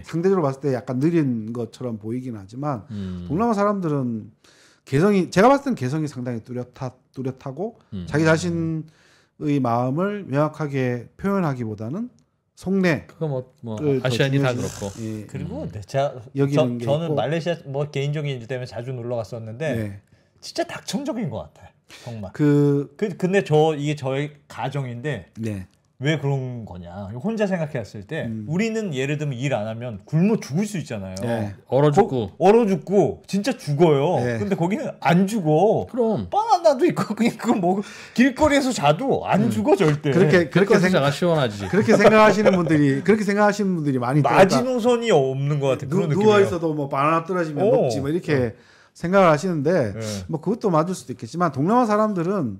Speaker 3: 상대적으로 봤을 때 약간 느린 것처럼 보이긴 하지만 동남아 사람들은 제가 봤을 때는 개성이 상당히 뚜렷하고 자기 자신의 마음을 명확하게 표현하기보다는 속내.
Speaker 1: 그거 뭐 아시안이 다 그렇고.
Speaker 2: 그리고 저는 말레이시아 뭐 개인적인 일 때문에 자주 놀러 갔었는데 진짜 낙천적인 것 같아요. 정말. 근데 이게 저의 가정인데 왜 그런 거냐? 혼자 생각해봤을 때 우리는 예를 들면 일 안 하면 굶어 죽을 수 있잖아요.
Speaker 1: 얼어 죽고
Speaker 2: 진짜 죽어요. 근데 거기는 안 죽어.
Speaker 1: 그럼
Speaker 2: 바나나도 있고 그냥 뭐 길거리에서 자도 안 죽어 절대.
Speaker 1: 그렇게 생각 시원하지.
Speaker 3: 그렇게 생각하시는 분들이 많이
Speaker 2: 마지노선이 없는 것 같아. 그런
Speaker 3: 누워 있어도 뭐 바나나 떨어지면 먹지 뭐 이렇게 생각을 하시는데 뭐 그것도 맞을 수도 있겠지만 동남아 사람들은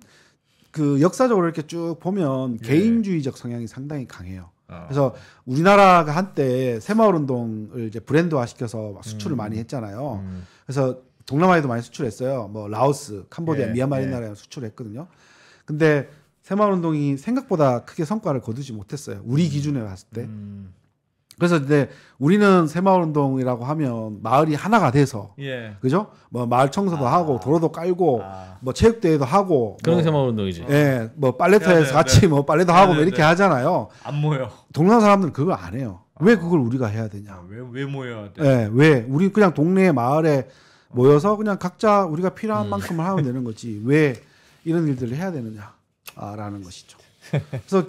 Speaker 3: 그 역사적으로 이렇게 쭉 보면 개인주의적 성향이 상당히 강해요. 그래서 우리나라가 한때 새마을 운동을 이제 브랜드화 시켜서 수출을 많이 했잖아요. 그래서 동남아에도 많이 수출했어요. 뭐 라오스, 캄보디아, 미얀마 이런 나라에 수출했거든요. 근데 새마을 운동이 생각보다 크게 성과를 거두지 못했어요. 우리 기준에 봤을 때. 그래서 이제 우리는 새마을 운동이라고 하면 마을이 하나가 돼서 그죠? 뭐 마을 청소도 하고 도로도 깔고 뭐 체육대회도 하고
Speaker 1: 그런 게 새마을 운동이지.
Speaker 3: 뭐 빨래터에서 같이 뭐 빨래도 하고 뭐 이렇게 하잖아요.
Speaker 2: 안 모여.
Speaker 3: 동남아 사람들은 그걸 안 해요. 왜 그걸 우리가 해야 되냐?
Speaker 2: 왜 모여야 돼?
Speaker 3: 왜 우리 그냥 동네 마을에 모여서 그냥 각자 우리가 필요한 만큼을 하면 되는 거지. 왜 이런 일들을 해야 되느냐라는 것이죠. 그래서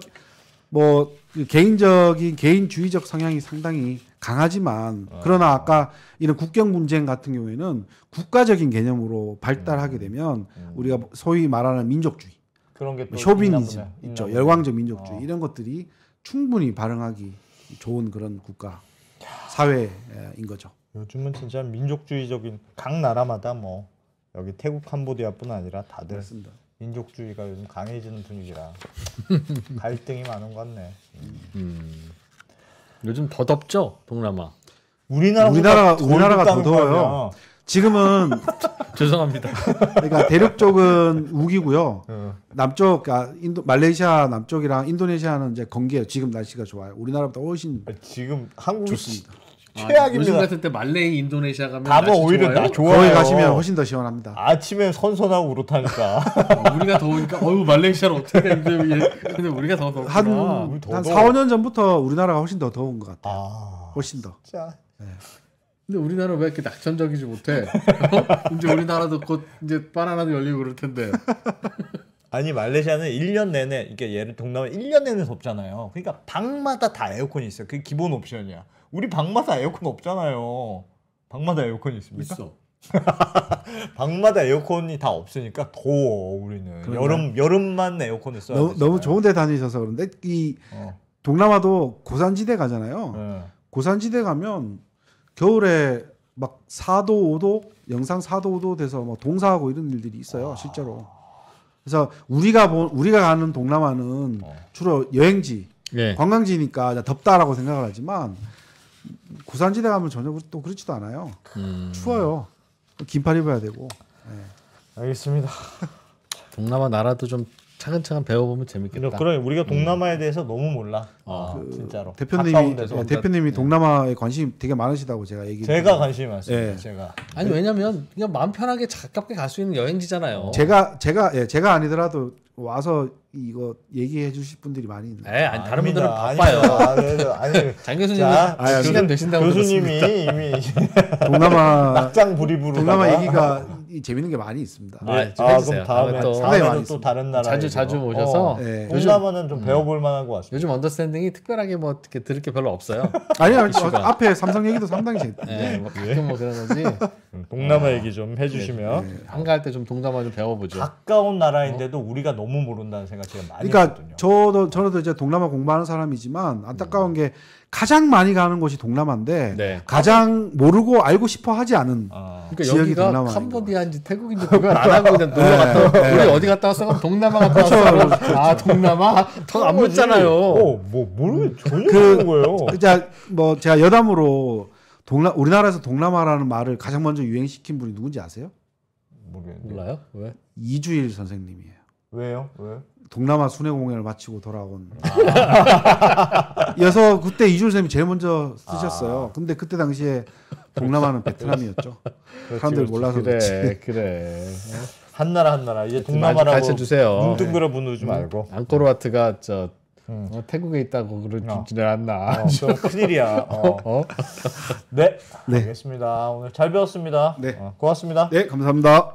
Speaker 3: 뭐 개인주의적 성향이 상당히 강하지만 그러나 아까 이런 국경 분쟁 같은 경우에는 국가적인 개념으로 발달하게 되면 우리가 소위 말하는 민족주의,
Speaker 2: 그런 게
Speaker 3: 쇼비니즘 있죠. 열광적 민족주의 이런 것들이 충분히 발응하기 좋은 그런 국가 사회인 거죠.
Speaker 2: 요즘은 진짜 민족주의적인 각 나라마다 뭐 여기 태국, 캄보디아뿐 아니라 다들
Speaker 3: 맞습니다.
Speaker 2: 민족주의가 요즘 강해지는 분위기라 갈등이 많은 것 같네.
Speaker 1: 요즘 더 덥죠 동남아.
Speaker 3: 우리나라가 더 더워요. 지금은
Speaker 1: 죄송합니다.
Speaker 3: 그러니까 대륙 쪽은 우기고요. 남쪽 말레이시아 남쪽이랑 인도네시아는 이제 건기예요. 지금 날씨가 좋아요. 우리나라보다 훨씬
Speaker 2: 지금 한국이
Speaker 3: 좋습니다.
Speaker 2: 최악입니다.
Speaker 1: 요즘 같은 때 말레이, 인도네시아 가면
Speaker 2: 다 뭐 오히려 나 좋아요.
Speaker 3: 거기 가시면 훨씬 더 시원합니다.
Speaker 2: 아침에 선선하고 그렇다니까.
Speaker 1: 우리가 더우니까 말레이시아는 어떻게 되는데 근데 우리가 더 덥구나.
Speaker 3: 한 4, 5년 전부터 우리나라가 훨씬 더 더운 것 같아요. 훨씬 더.
Speaker 2: 진짜.
Speaker 1: 근데 우리나라 왜 이렇게 낙천적이지 못해? 이제 우리나라도 곧 이제 바나나도 열리고 그럴 텐데.
Speaker 2: 아니 말레이시아는 1년 내내 이게 예를 동남아 1년 내내 덥잖아요. 그러니까 방마다 다 에어컨이 있어요. 그게 기본 옵션이야. 우리 방마다 에어컨 없잖아요. 방마다 에어컨이 있습니까?
Speaker 1: 있어.
Speaker 2: 방마다 에어컨이 다 없으니까 더워 우리는. 여름만 에어컨을 써야 돼.
Speaker 3: 너무 좋은 데 다니셔서 그런데 이 동남아도 고산지대 가잖아요. 고산지대 가면 겨울에 막 4도 5도 영상 4도 5도 돼서 뭐 동사하고 이런 일들이 있어요. 실제로. 그래서 우리가 가는 동남아는 주로 여행지, 관광지니까 덥다라고 생각을 하지만 고산지대 가면 전혀 또 그렇지도 않아요. 추워요. 긴팔 입어야 되고.
Speaker 2: 알겠습니다.
Speaker 1: 동남아 나라도 좀 차근차근 배워보면 재밌겠다.
Speaker 2: 그래 우리가 동남아에 대해서 너무 몰라. 진짜로.
Speaker 3: 대표님이 동남아에 관심이 되게 많으시다고 제가
Speaker 2: 제가 관심이 많습니다.
Speaker 3: 네.
Speaker 2: 제가.
Speaker 1: 아니 왜냐면 그냥 마음 편하게 가깝게 갈 수 있는 여행지잖아요.
Speaker 3: 제가 아니더라도 와서 이거 얘기해 주실 분들이 많이 있는데.
Speaker 1: 아니, 다른 분들은 바빠요.
Speaker 2: 아니,
Speaker 1: 장 교수님은 시간 되신다고
Speaker 2: 교수님이 이미
Speaker 3: 동남아
Speaker 2: 낙장 불입으로
Speaker 3: 동남아 얘기가 재밌는 게 많이 있습니다.
Speaker 1: 네,
Speaker 2: 그럼 다음에 또 다른 나라
Speaker 1: 자주 모셔서
Speaker 2: 네. 동남아는 좀 배워볼 만한 것 같습니다.
Speaker 1: 요즘 언더스탠딩이 특별하게 뭐 어떻게 들을 게 별로 없어요.
Speaker 3: 아니요, 앞에 삼성 얘기도 상당히 재밌다.
Speaker 1: 네, 뭐 가끔 뭐 그런 거지.
Speaker 2: 동남아 얘기 좀 해주시면
Speaker 1: 한가할 때 좀 동남아 좀 배워보죠.
Speaker 2: 가까운 나라인데도 우리가 너무 모른다는 생각 제가 많이
Speaker 3: 그러니까
Speaker 2: 했거든요.
Speaker 3: 저도 이제 동남아 공부하는 사람이지만 안타까운 게 가장 많이 가는 곳이 동남아인데 가장 모르고 알고 싶어 하지 않은
Speaker 1: 그러니까
Speaker 3: 지역이
Speaker 1: 여기가
Speaker 3: 동남아인
Speaker 1: 캄보디아인지 태국인지 그걸 안 하고 그냥 놀러 갔다 우리 어디 갔다 왔어? 그럼 동남아 갔다 왔어. 아 동남아? 더 안 묻잖아요.
Speaker 2: 모르겠 전혀 모르는 거예요.
Speaker 3: 진짜 뭐 제가 여담으로 우리나라에서 동남아라는 말을 가장 먼저 유행시킨 분이 누군지 아세요?
Speaker 2: 모르겠는데.
Speaker 1: 몰라요? 왜?
Speaker 3: 이주일 선생님이에요.
Speaker 2: 왜요?
Speaker 3: 동남아 순회 공연을 마치고 돌아온. 여서 그때 이주일 선생님이 제일 먼저 쓰셨어요. 근데 그때 당시에 동남아는 베트남이었죠. 사람들 몰라서
Speaker 1: 그래.
Speaker 2: 한 나라 이제 동남아라고
Speaker 1: 가르쳐 주세요.
Speaker 2: 뭉뚱그려 부르지 말고.
Speaker 1: 앙코르와트가 태국에 있다고 그러지는 않나.
Speaker 2: 좀 큰일이야. 네, 알겠습니다. 오늘 잘 배웠습니다.
Speaker 3: 네,
Speaker 2: 고맙습니다.
Speaker 3: 네, 감사합니다.